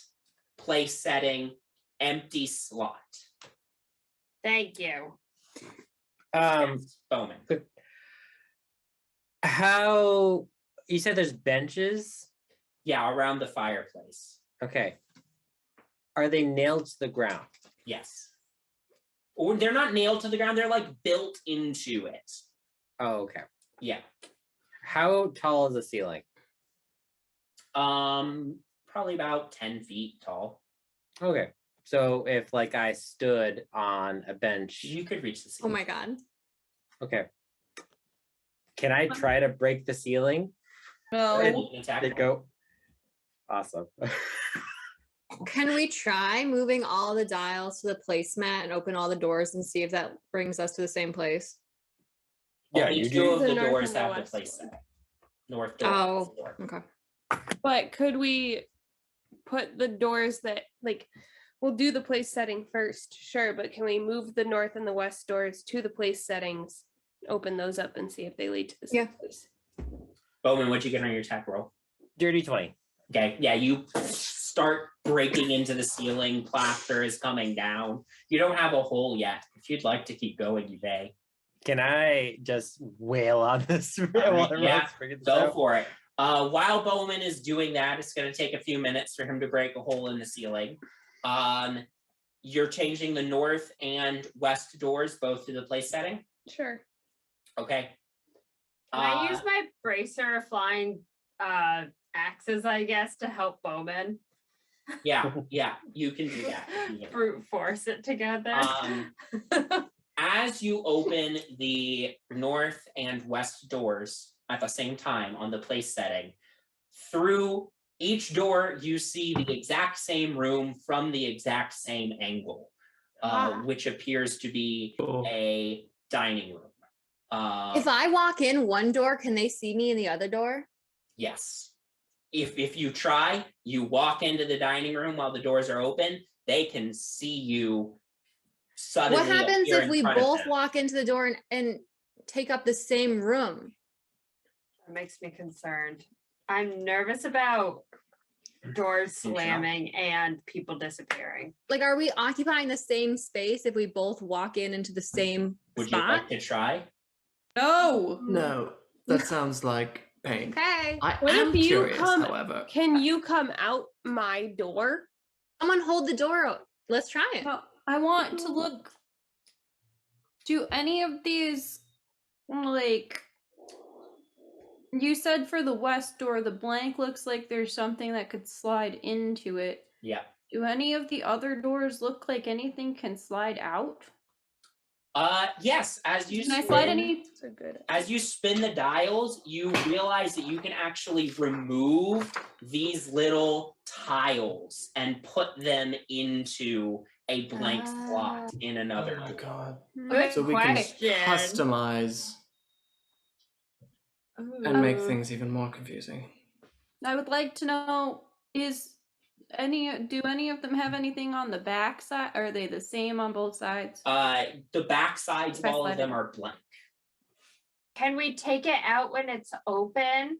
place setting, empty slot. Thank you. Bowman. How you said there's benches? Yeah, around the fireplace. Okay. Are they nailed to the ground? Yes. Or they're not nailed to the ground, they're like built into it. Oh, okay. Yeah. How tall is the ceiling? Probably about 10 feet tall. Okay. So if like I stood on a bench, You could reach the Oh ceiling. my god. okay. Can I try to break the ceiling? No. Roll an attack They roll. go. Awesome. Can we try moving all the dials to the placemat and open all the doors and see if that brings us to the same place? Yeah, Only you 2 do. of The the north doors and the have the west place one. set. North door. Oh. west door. Okay. But could we put the doors that like we'll do the place setting first, sure, but can we move the north and the west doors to the place settings, open those up and see if they lead to the same Yeah. place? Bowman, what'd you get on your attack roll? Dirty 20. Okay, yeah, you start breaking into the ceiling, plaster is coming down. You don't have a hole yet. If you'd like to keep going, you may. Can I just wail on this? right, while everyone's yeah, figuring this Go out? for it. While Bowman is doing that, it's going to take a few minutes for him to break a hole in the ceiling. You're changing the north and west doors both to the place setting. Sure. Okay. Can I use my bracer of flying axes, I guess, to help Bowman? Yeah, you can do that. if you would. Brute force it together. As you open the north and west doors at the same time on the place setting, through each door you see the exact same room from the exact same angle, which appears to be Cool. a dining room. If I walk in one door, can they see me in the other door? Yes. If you try, you walk into the dining room while the doors are open, they can see you suddenly. What happens appear if in we front of both them. walk into the door and take up the same room. That makes me concerned. I'm nervous about doors You try. slamming and people disappearing. Like, are we occupying the same space if we both walk into the same Would you spot? like to try? No. No, that sounds like pain. Okay. I What am if you curious, come- however. Can you come out my door? Someone hold the door out. Let's try it. No, I want to look. Do any of these, like, you said for the west door, the blank looks like there's something that could slide into it. Yeah. Do any of the other doors look like anything can slide out? Yes. As you Can I slide spin, any? It's a good. as you spin the dials, you realize that you can actually remove these little tiles and put them into a blank slot in another Oh my door. god. Good So we can question. customize and make things even more confusing. I would like to know, do any of them have anything on the back side? Are they the same on both sides? The back sides of If I all of slide them it. are blank. Can we take it out when it's open?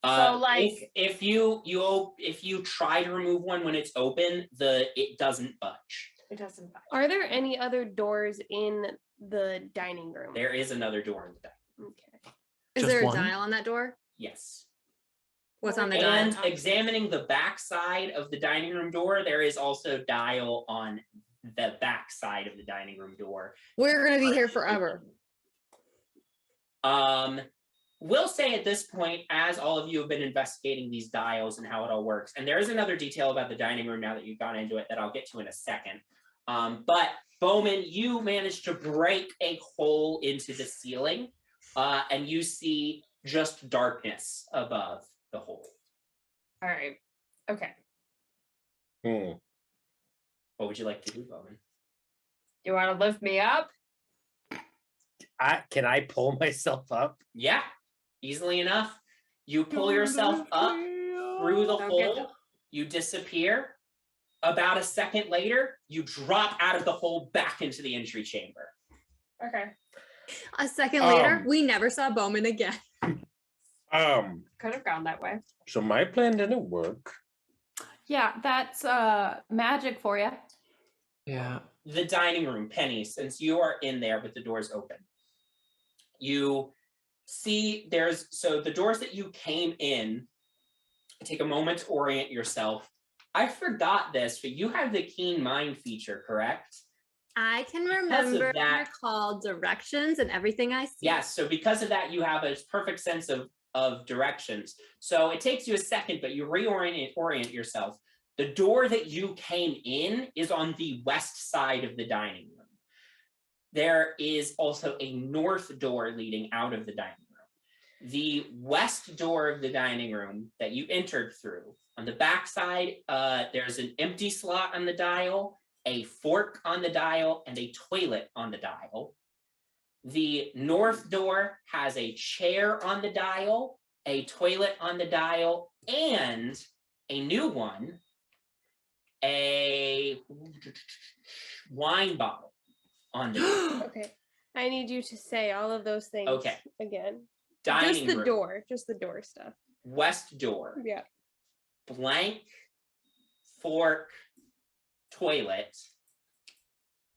Uh, like- if you try to remove one when it's open, it doesn't budge. It doesn't budge. Are there any other doors in the dining room? There is another door in the back. Okay. Is Just there a one? dial on that door? Yes. What's on the And dial? examining the back side of the dining room door, there is also dial on the back side of the dining room door. We're gonna be here forever. We'll say at this point, as all of you have been investigating these dials and how it all works, and there is another detail about the dining room now that you've gone into it that I'll get to in a second. But Bowman, you managed to break a hole into the ceiling, and you see just darkness above the hole. All right. Okay. Hmm. What would you like to do, Bowman? You want to lift me up? Can I pull myself up? Yeah, easily enough. You pull yourself up through the Don't get hole, you disappear. About a second later, you drop out of the hole back into the entry chamber. Okay. A second later, Um, we never saw Bowman again. Could have gone that way. So my plan didn't work. Yeah, that's magic for you. Yeah. The dining room, Penny, since you are in there with the doors open, you see so the doors that you came in, take a moment to orient yourself. I forgot this, but you have the keen mind feature, correct? I can Because of remember and that- recall directions and everything I see. Yes, so because of that, you have a perfect sense of directions. So it takes you a second, but you orient yourself. The door that you came in is on the west side of the dining room. There is also a north door leading out of the dining room. The west door of the dining room that you entered through, on the back side, there's an empty slot on the dial, a fork on the dial, and a toilet on the dial. The north door has a chair on the dial, a toilet on the dial, and a new one, a wine bottle on the dial. Okay. I need you to say all of those things Okay. again. Dining Just the room, door. Just the door stuff. west door, Yeah. blank, fork, toilet,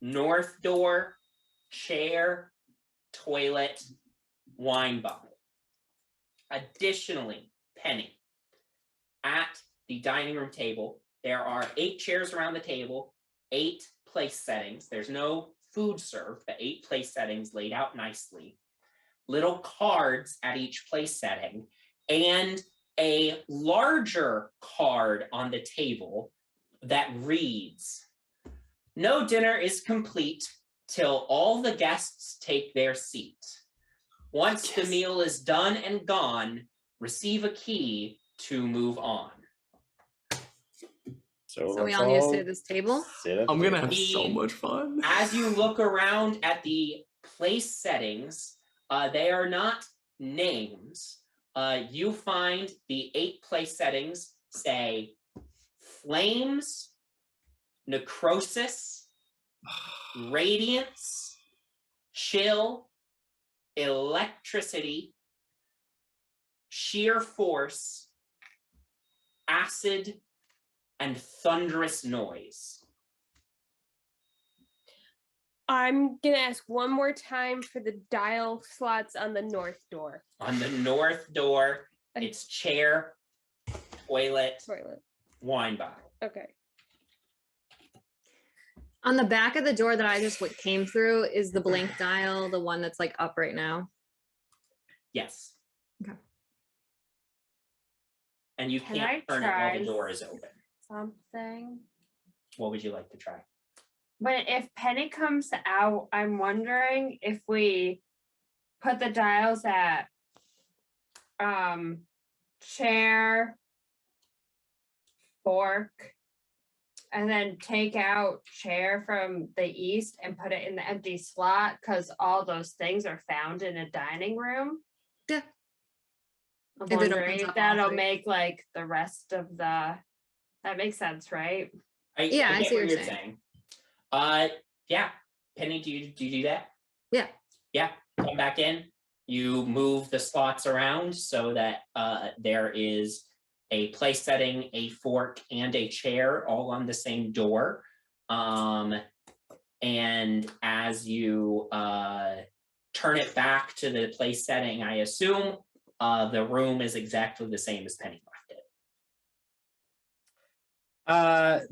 north door, chair, toilet, wine bottle. Additionally, Penny, at the dining room table, there are 8 chairs around the table, 8 place settings. There's no food served, but 8 place settings laid out nicely. Little cards at each place setting, and a larger card on the table that reads, "No dinner is complete till all the guests take their seat. Once the meal is done and gone, receive a key to move on." So we all need to sit at this table? I'm gonna have The- so much fun. As you look around at the place settings, they are not names. You find the 8 place settings say flames, necrosis, radiance, chill, electricity, sheer force, acid, and thunderous noise. I'm gonna ask one more time for the dial slots on the north door. On the north door, it's chair, toilet, wine bottle. Okay. On the back of the door that I just came through is the blink dial, the one that's like up right now. Yes. Okay. And you Can can't I turn it while try the door is open. something? What would you like to try? But if Penny comes out, I'm wondering if we put the dials at chair, fork, and then take out chair from the east and put it in the empty slot because all those things are found in a dining room. Yeah. I'm If it wondering opens if up all that'll three. make like the rest of the. That makes sense, right? Yeah, I get see what what you're you're saying. Yeah. Penny, do you do that? Yeah. Yeah. Come back in. You move the slots around so that there is a place setting, a fork, and a chair all on the same door. And as you turn it back to the place setting, I assume the room is exactly the same as Penny left it.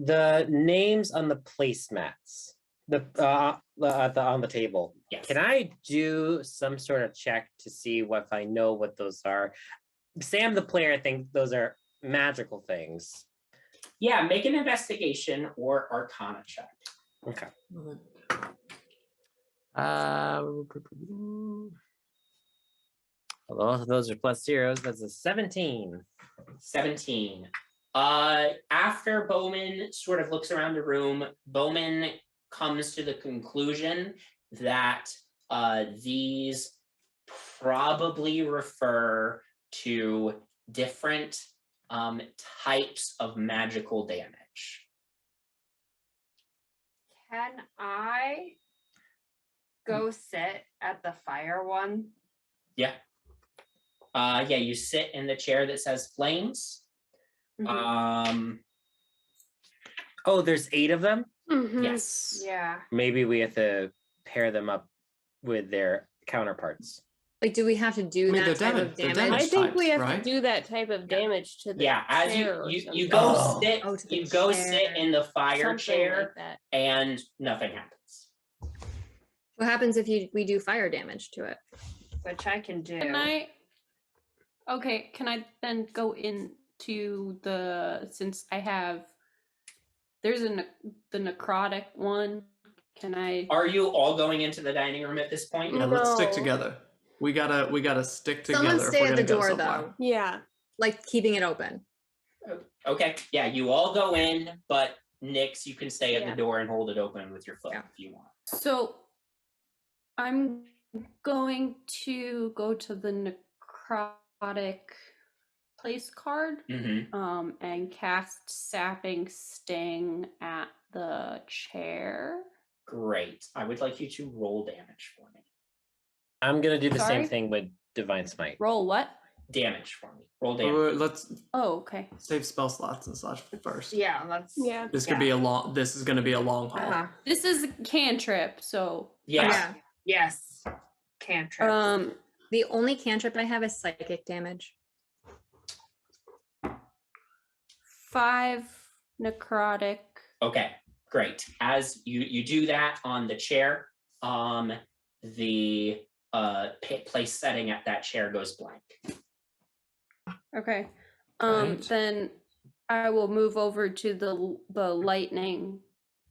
The names on the placemats, on the table. Yes. Can I do some sort of check to see if I know what those are? Sam, the player, thinks those are magical things. Yeah, make an investigation or arcana check. Okay. Well, those are plus zeros. That's a 17. 17. After Bowman sort of looks around the room, Bowman comes to the conclusion that these probably refer to different types of magical damage. Can I go sit at the fire one? Yeah. Yeah, you sit in the chair that says flames. Oh, there's 8 of them? Mhm. Yes. Yeah. Maybe we have to pair them up with their counterparts. Like, do we have to do I mean, that they're type of they're damage? I think we types, have right? to do that type of damage to the Yeah, as chair or you something. go Oh. sit, Oh, to the you go sit chair. in the fire Something chair like that. and nothing happens. What happens if we do fire damage to it? Which I can do. Can I? Okay, can I then go into since I have, there's the necrotic one. Can I? Are you all going into the dining room at this point? Yeah, let's stick No. together. We gotta stick together. Someone if stay we're at the gonna go door somewhere. though, Yeah. like keeping it open. Okay, yeah, you all go in, but Nyx, you can stay at Yeah. the door and hold it open with your foot Yeah. if you want. So I'm going to go to the necrotic place card Mm-hmm. and cast sapping sting at the chair. Great. I would like you to roll damage for me. I'm going to do the Sorry? same thing with Divine Smite. Roll what? Damage for me. Roll damage. Wait, let's Oh, okay. save spell slots and such first. Yeah, let's. Yeah. This could be a long. This is going to be a long haul. Uh-huh. This is a cantrip, so Yeah. Yes. Cantrip. The only cantrip I have is psychic damage. 5 necrotic. Okay, great. As you do that on the chair, the place setting at that chair goes blank. Okay. Right. Then I will move over to the lightning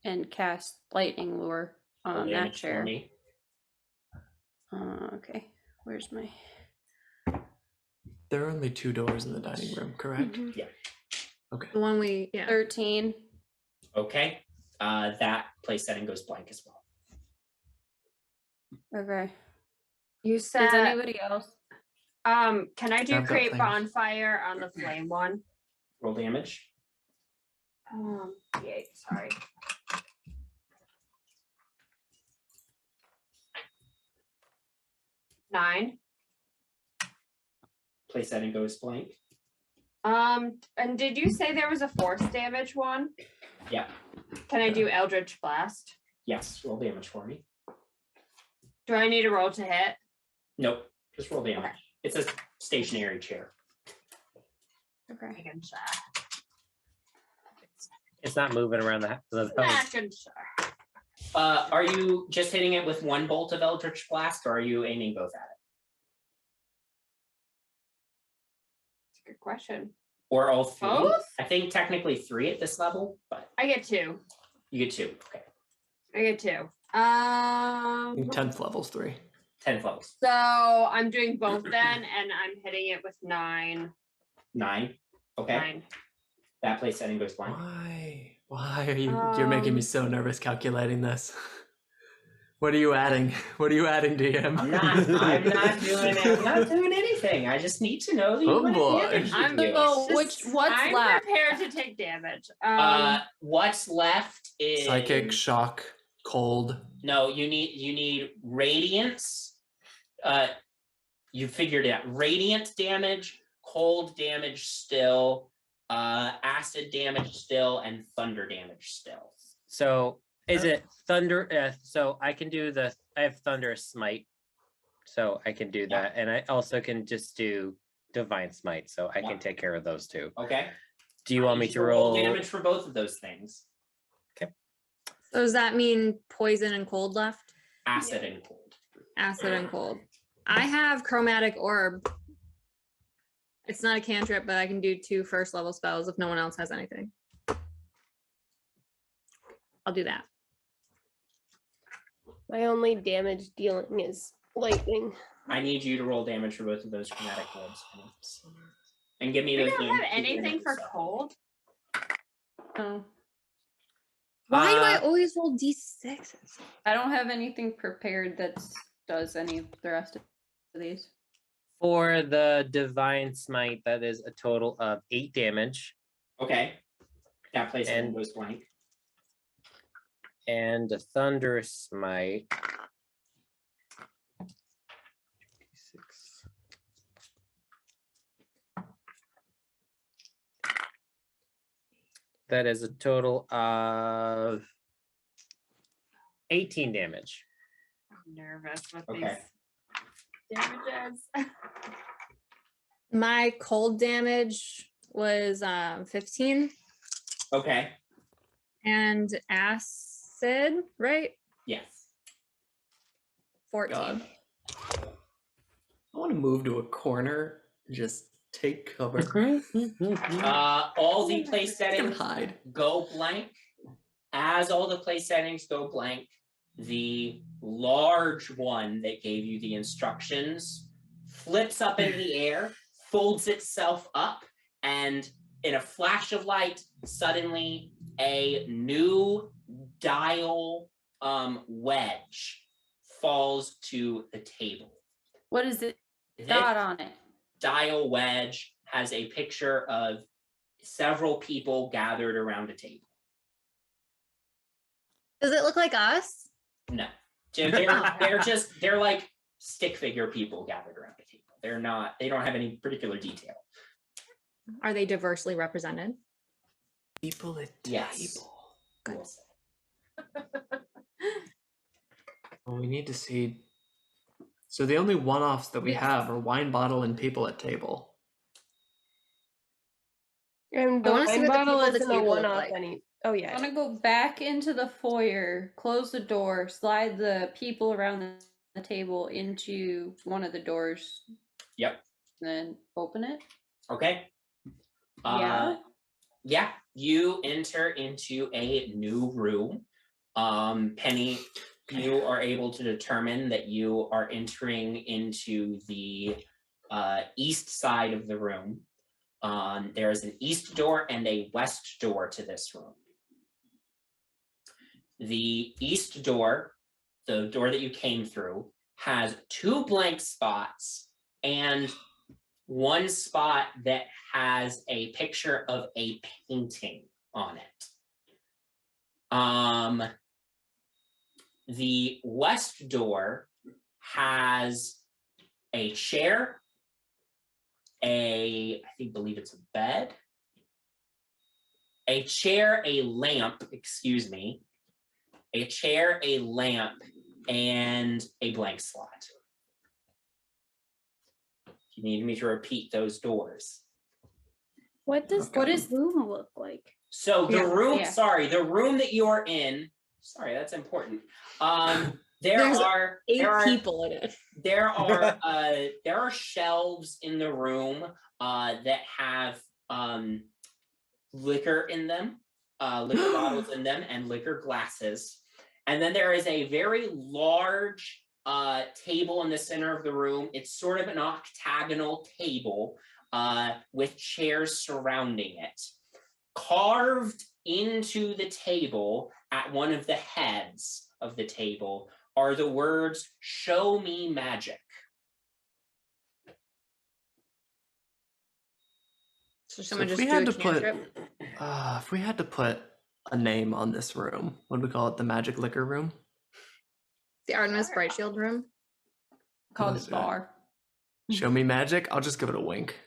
and cast lightning lure Roll on that damage for chair. me. Okay. Where's my? There are only 2 doors in the dining room, correct? Mhm. Yeah. Okay. The one we 13. Okay. That place setting goes blank as well. Okay. You Does said. anybody else? Can I do I've got create flames. bonfire on the flame one? Roll damage. 8, sorry. 9. Place setting goes blank. And did you say there was a force damage one? Yeah. Can I do Eldritch Blast? Yes. Roll damage for me. Do I need a roll to hit? Nope. Just roll damage. Okay. It's a stationary chair. Okay. Making sure. It's not moving around the home. Making sure. Are you just hitting it with one bolt of Eldritch Blast, or are you aiming both at it? That's a good question. Or all three? Both? I think technically 3 at this level, but I get 2. you get 2. Okay. I get 2. I think 10th level's 3. 10 levels. So I'm doing both then, and I'm hitting it with 9. 9. Okay. 9. That place setting goes blank. Why are you? You're making me so nervous calculating this. What are you adding? What are you adding, DM? I'm not doing it. I'm not doing anything. I just need to know that you Oh, want boy. damage. I'm to do. So Just- what's I'm left? prepared to take damage. What's left is Psychic, shock, cold. No, you need radiance. You figured it out. Radiant damage, cold damage still, acid damage still, and thunder damage still. So is it thunder? So I can do I have thunderous smite, so I can do that, and I also can just do divine smite, so I can take care of those two. Okay. Do you want I me need to roll? damage for both of those things? So does that mean poison and cold left? Acid and cold. Acid and cold. I have chromatic orb. It's not a cantrip, but I can do 2 first level spells if no one else has anything. I'll do that. My only damage dealing is lightning. I need you to roll damage for both of those chromatic orbs. And give me we those don't have damage anything for yourself. cold. Oh, Why do I always roll d6s? I don't have anything prepared that does any of the rest of these. For the divine smite, that is a total of 8 damage, Okay. That place And- goes blank. and the thunder smite. 6. That is a total of 18 damage. I'm nervous with Okay. these damages. My cold damage was 15 Okay. and acid, right? Yes. 14. God. I want to move to a corner and just take cover. All the place I can settings hide. go blank. As all the place settings go blank, the large one that gave you the instructions flips up in the air, folds itself up, and in a flash of light, suddenly a new dial wedge falls to the table. What is it This got on it? dial wedge has a picture of several people gathered around a table. Does it look like us? No, they're like stick figure people gathered around a table. They don't have any particular detail. Are they diversely represented? People at Yes. table. Good. Well, we need to see. So the only one-offs that we Yes. have are wine bottle and people at table. And the I wanna see wine what the bottle people at the isn't a table look one-off like. any. Oh I yeah. want to go back into the foyer, close the door, slide the people around the table into one of the doors. Yep. Then open it. Okay. Yeah. Yeah. You enter into a new room. Penny, you are able to determine that you are entering into the east side of the room. There is an east door and a west door to this room. The east door, the door that you came through, has 2 blank spots and one spot that has a picture of a painting on it. The west door has a chair, I believe it's a bed, a chair, a lamp, excuse me, a chair, a lamp, and a blank slot. You need me to repeat those doors. What does Okay. the room look like? So the Yeah, room, yeah. sorry, the room that you're in, sorry, that's important. There's There 8 are people in it. there are shelves in the room that have liquor in them, liquor bottles in them, and liquor glasses. And then there is a very large table in the center of the room. It's sort of an octagonal table with chairs surrounding it. Carved into the table at one of the heads of the table are the words, "Show me magic." So someone if just we do had a to put, cantrip. if we had to put a name on this room, what would we call it? The magic liquor room? The Artemis Bright Shield room. Called What is it it? bar. Show me magic. I'll just give it a wink.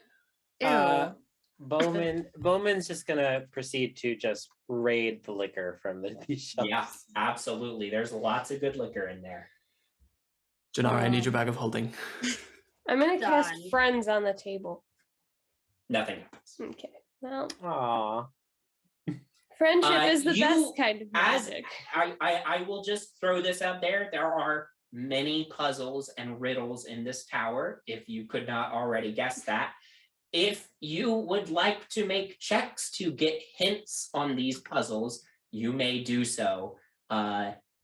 Ew. Bowman's just gonna proceed to just raid the liquor from these shelves. Yes, absolutely. There's lots of good liquor in there. Janara, I need your bag of holding. I'm gonna cast Done. friends on the table. Nothing happens. Okay. Well, Aw. friendship is the you- best kind of as magic. I will just throw this out there. There are many puzzles and riddles in this tower, if you could not already guess that. If you would like to make checks to get hints on these puzzles, you may do so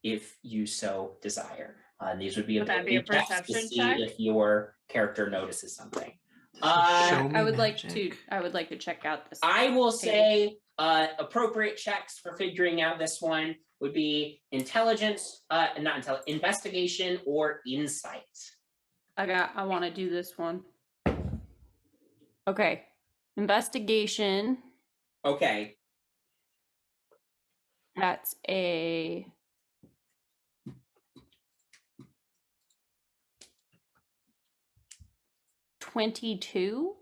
if you so desire. These would be Would that be a ability checks to perception see check? if your character notices something. Show Yeah, me I would like to. magic. I would like to check out this. I will say appropriate checks for figuring out this one would be intelligence, investigation or insight. I want to do this one. Okay, investigation. Okay, That's a 22.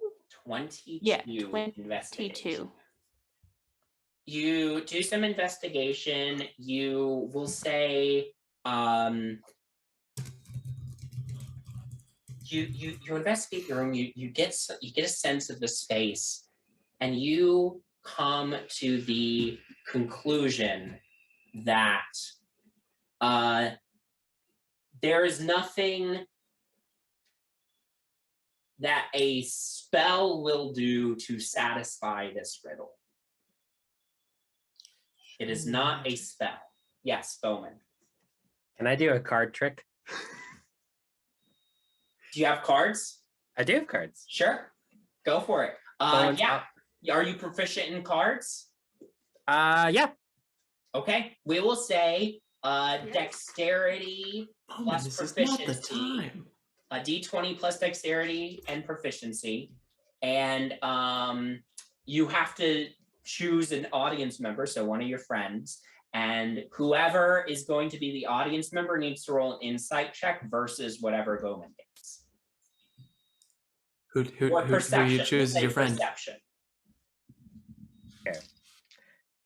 22 Yeah, investigation. 22. You do some investigation. You will say, you investigate the room. You get a sense of the space, and you come to the conclusion that there is nothing that a spell will do to satisfy this riddle. It is not a spell. Yes, Bowman. Can I do a card trick? Do you have cards? I do have cards. Sure. Go for it. Bowman's Yeah. up. Are you proficient in cards? Yeah. Okay. We will say dexterity Bowman, plus this is not the proficiency. time. A d20 plus dexterity and proficiency. And you have to choose an audience member, so one of your friends. And whoever is going to be the audience member needs to roll an insight check versus whatever Bowman gets. Who Or you perception. choose We'll as your say friend? Perception.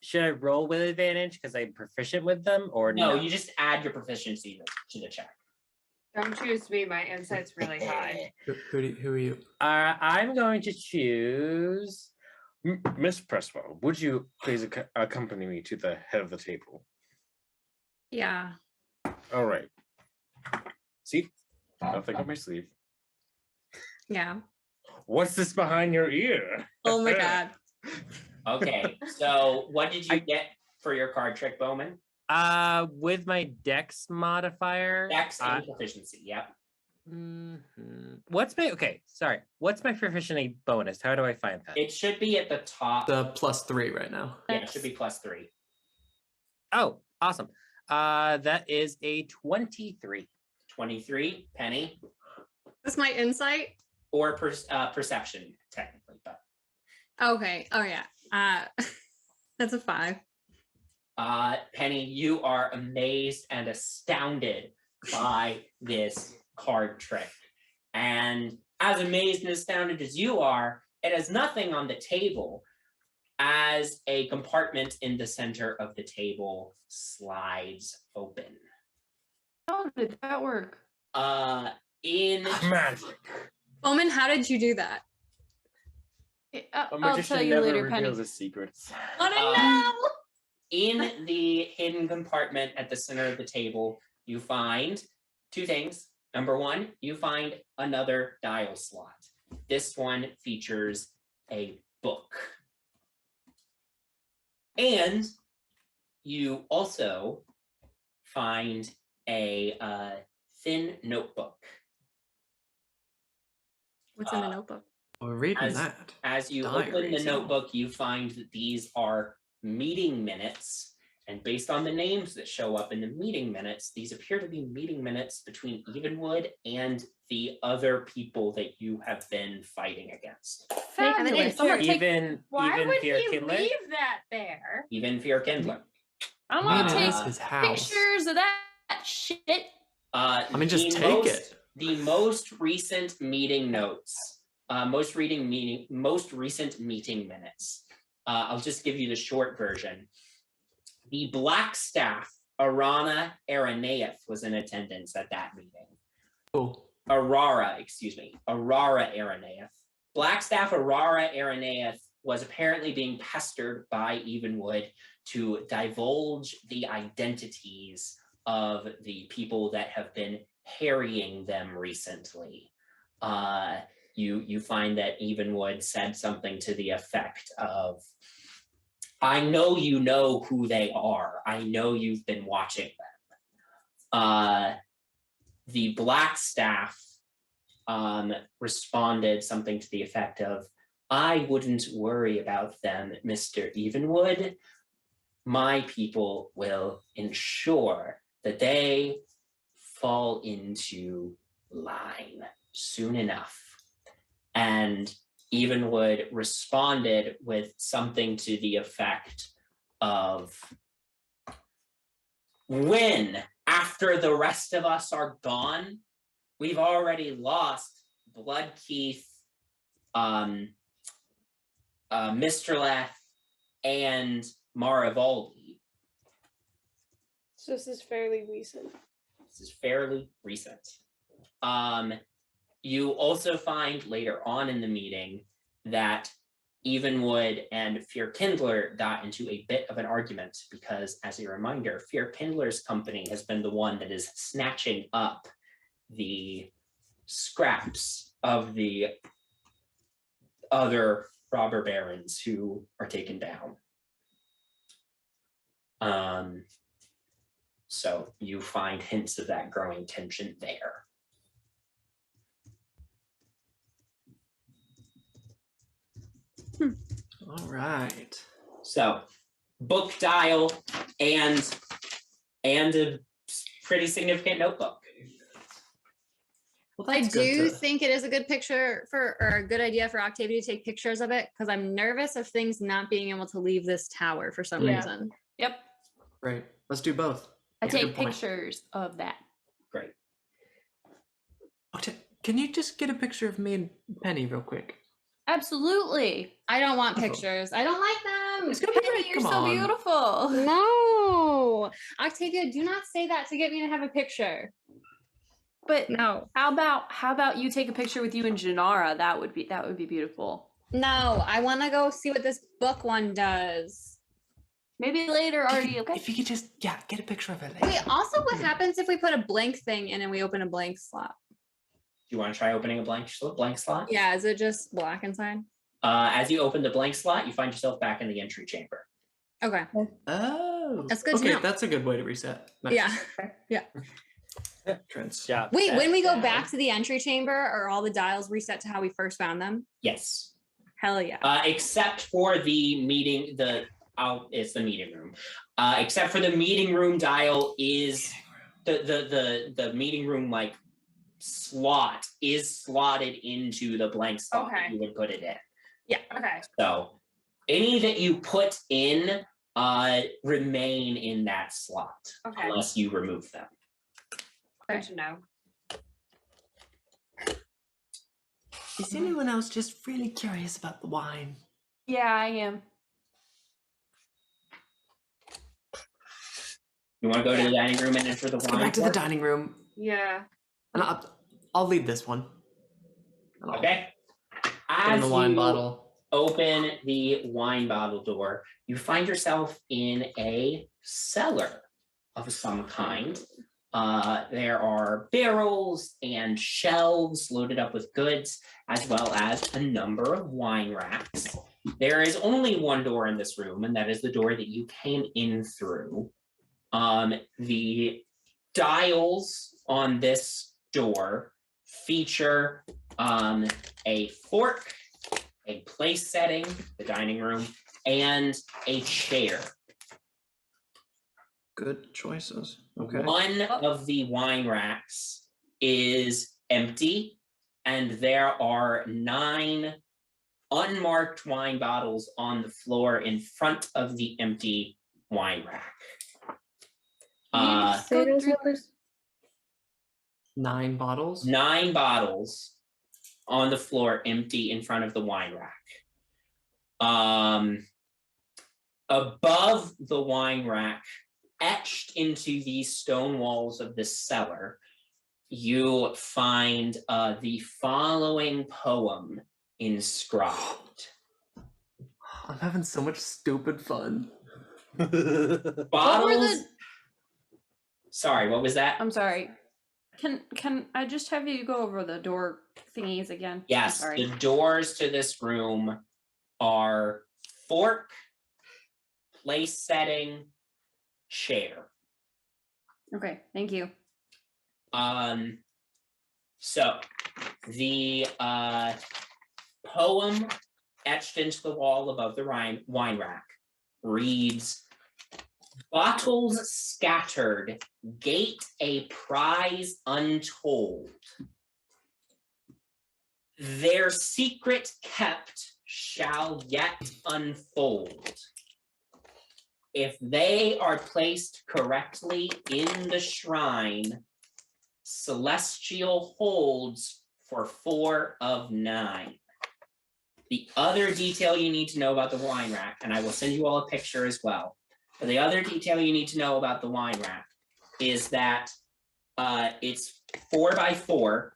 Should I roll with advantage because I'm proficient with them, or No, you just add your proficiency to the check. Don't choose me. My insight's really high. Who are you? I'm going to choose Miss Presswell. Would you please accompany me to the head of the table? Yeah. All right. See, nothing on my sleeve. Yeah. What's this behind your ear? Oh my god. Okay, so what did you get for your card trick, Bowman? With my dex modifier. Dex and proficiency, yep. What's my proficiency bonus? How do I find that? It should be at the top. The +3 right now. Yeah, it should be +3. Oh, awesome. That is a 23. 23, Penny, That's my insight. or perception, technically, but Okay. Oh yeah. That's a 5. Penny, you are amazed and astounded by this card trick. And as amazed and astounded as you are, it has nothing on the table as a compartment in the center of the table slides open. How did that work? In Magic. Omen, how did you do that? I'll tell you later, Penny. his secrets. Wanna Um, know? In the hidden compartment at the center of the table, you find two things. Number one, you find another dial slot. This one features a book. And you also find a thin notebook. What's in the notebook? We're reading As- that. As you open the Diaries, yeah. notebook, you find that these are meeting minutes. And based on the names that show up in the meeting minutes, these appear to be meeting minutes between Evenwood and the other people that you have been fighting against. Fabulous. I'm gonna take, Why would Fear he Kindler? leave that there? Even Fear Kindler. I'm I gonna mean, it take is his house. pictures of that shit. I mean, just take it. The most recent meeting notes, most recent meeting minutes. I'll just give you the short version. The Black Staff, Arana Araneath, was in attendance at that meeting. Cool. Arara Araneath. Blackstaff Arara Araneath was apparently being pestered by Evenwood to divulge the identities of the people that have been harrying them recently. You find that Evenwood said something to the effect of, I know you know who they are. I know you've been watching them. The Black Staff responded something to the effect of, I wouldn't worry about them, Mr. Evenwood. My people will ensure that they fall into line soon enough. And Evenwood responded with something to the effect of, when, after the rest of us are gone, we've already lost Bloodkeith, Mistraleth, and Marivaldi. So this is fairly recent. This is fairly recent. You also find later on in the meeting that Evenwood and Fear Kindler got into a bit of an argument because, as a reminder, Fear Kindler's company has been the one that is snatching up the scraps of the other robber barons who are taken down. So you find hints of that growing tension there. All right. So book dial and a pretty significant notebook. Well, I that's good do to- think it is a good picture or a good idea for Octavia to take pictures of it because I'm nervous of things not being able to leave this tower for some Yeah. reason. Yep. Great. Let's do both. I That's a take good point. pictures of that. Great. Can you just get a picture of me and Penny real quick? Absolutely. I don't want Oh. pictures. I don't like them. It's gonna be Penny, great. you're Come so on. beautiful. No. Octavia, do not say that to get me to have a picture. But No. how about you take a picture with you and Janara? That would be beautiful. No, I want to go see what this book one does. Maybe later, Artie. Okay. If you could just, get a picture of it later. Wait, also what happens if we put a blank thing in and we open a blank slot? Do you want to try opening a blank slot? Yeah, is it just black inside? As you open the blank slot, you find yourself back in the entry chamber. Okay. Oh. That's good to Okay, know. that's a good way to reset. Nice. Yeah. Trents. Yeah. Wait, when we go back to the entry chamber, are all the dials reset to how we first found them? Yes. Hell yeah. Except for the meeting, it's the meeting room. Except for the meeting room dial is the meeting room like slot is slotted into the blank slot that Okay. you would put it in. Okay. So any that you put in remain in that slot Okay. unless you remove them. Good to know. Is anyone else just really curious about the wine? Yeah, I am. You want to go to the dining room and enter the Let's go wine? back to the court? dining room. Yeah. And I'll lead this one. And I'll Okay. Get in As the wine you bottle. open the wine bottle door, you find yourself in a cellar of some kind. There are barrels and shelves loaded up with goods, as well as a number of wine racks. There is only one door in this room, and that is the door that you came in through. The dials on this door feature a fork, a place setting, the dining room, and a chair. Good choices. Okay. One of the wine racks is empty, and there are 9 unmarked wine bottles on the floor in front of the empty wine rack. Say those numbers. 9 bottles. 9 bottles on the floor, empty in front of the wine rack. Above the wine rack, etched into the stone walls of this cellar, you find the following poem inscribed. I'm having so much stupid fun. Bottles. Sorry, what was that? I'm sorry. Can I just have you go over the door thingies again? I'm Yes, sorry. the doors to this room are fork, place setting, chair. Okay, thank you. So the poem etched into the wall above the wine rack reads, "Bottles scattered, gate a prize untold. Their secret kept shall yet unfold. If they are placed correctly in the shrine, celestial holds for 4 of 9. The other detail you need to know about the wine rack, and I will send you all a picture as well, but the other detail you need to know about the wine rack is that it's 4x4.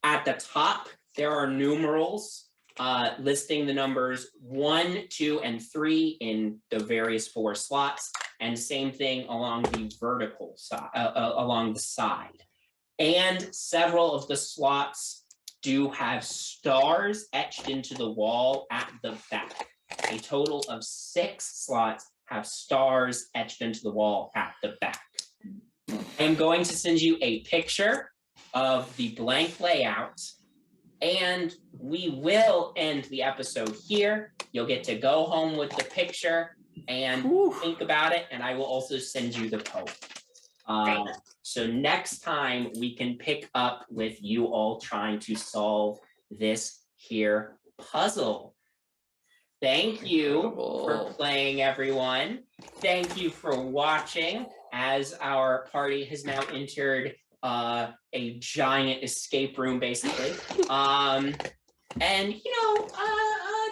At the top, there are numerals listing the numbers 1, 2, and 3 in the various 4 slots, and same thing along the vertical side, along the side. And several of the slots do have stars etched into the wall at the back. A total of 6 slots have stars etched into the wall at the back. I'm going to send you a picture of the blank layout, and we will end the episode here. You'll get to go home with the picture and think about it, and I will also send you the poem. So next time we can pick up with you all trying to solve this here puzzle. Thank you for playing, everyone. Thank you for watching, as our party has now entered a giant escape room, basically. And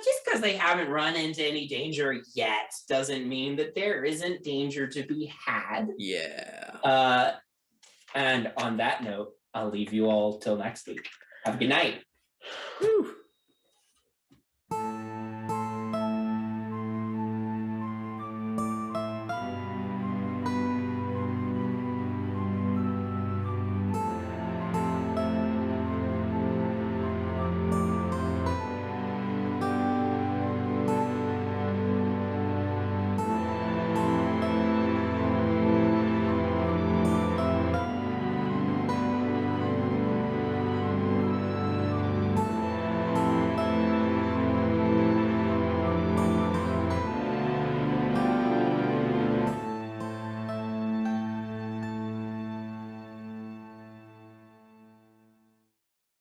just because they haven't run into any danger yet doesn't mean that there isn't danger to be had. Yeah. And on that note, I'll leave you all till next week. Have a good night. Whew.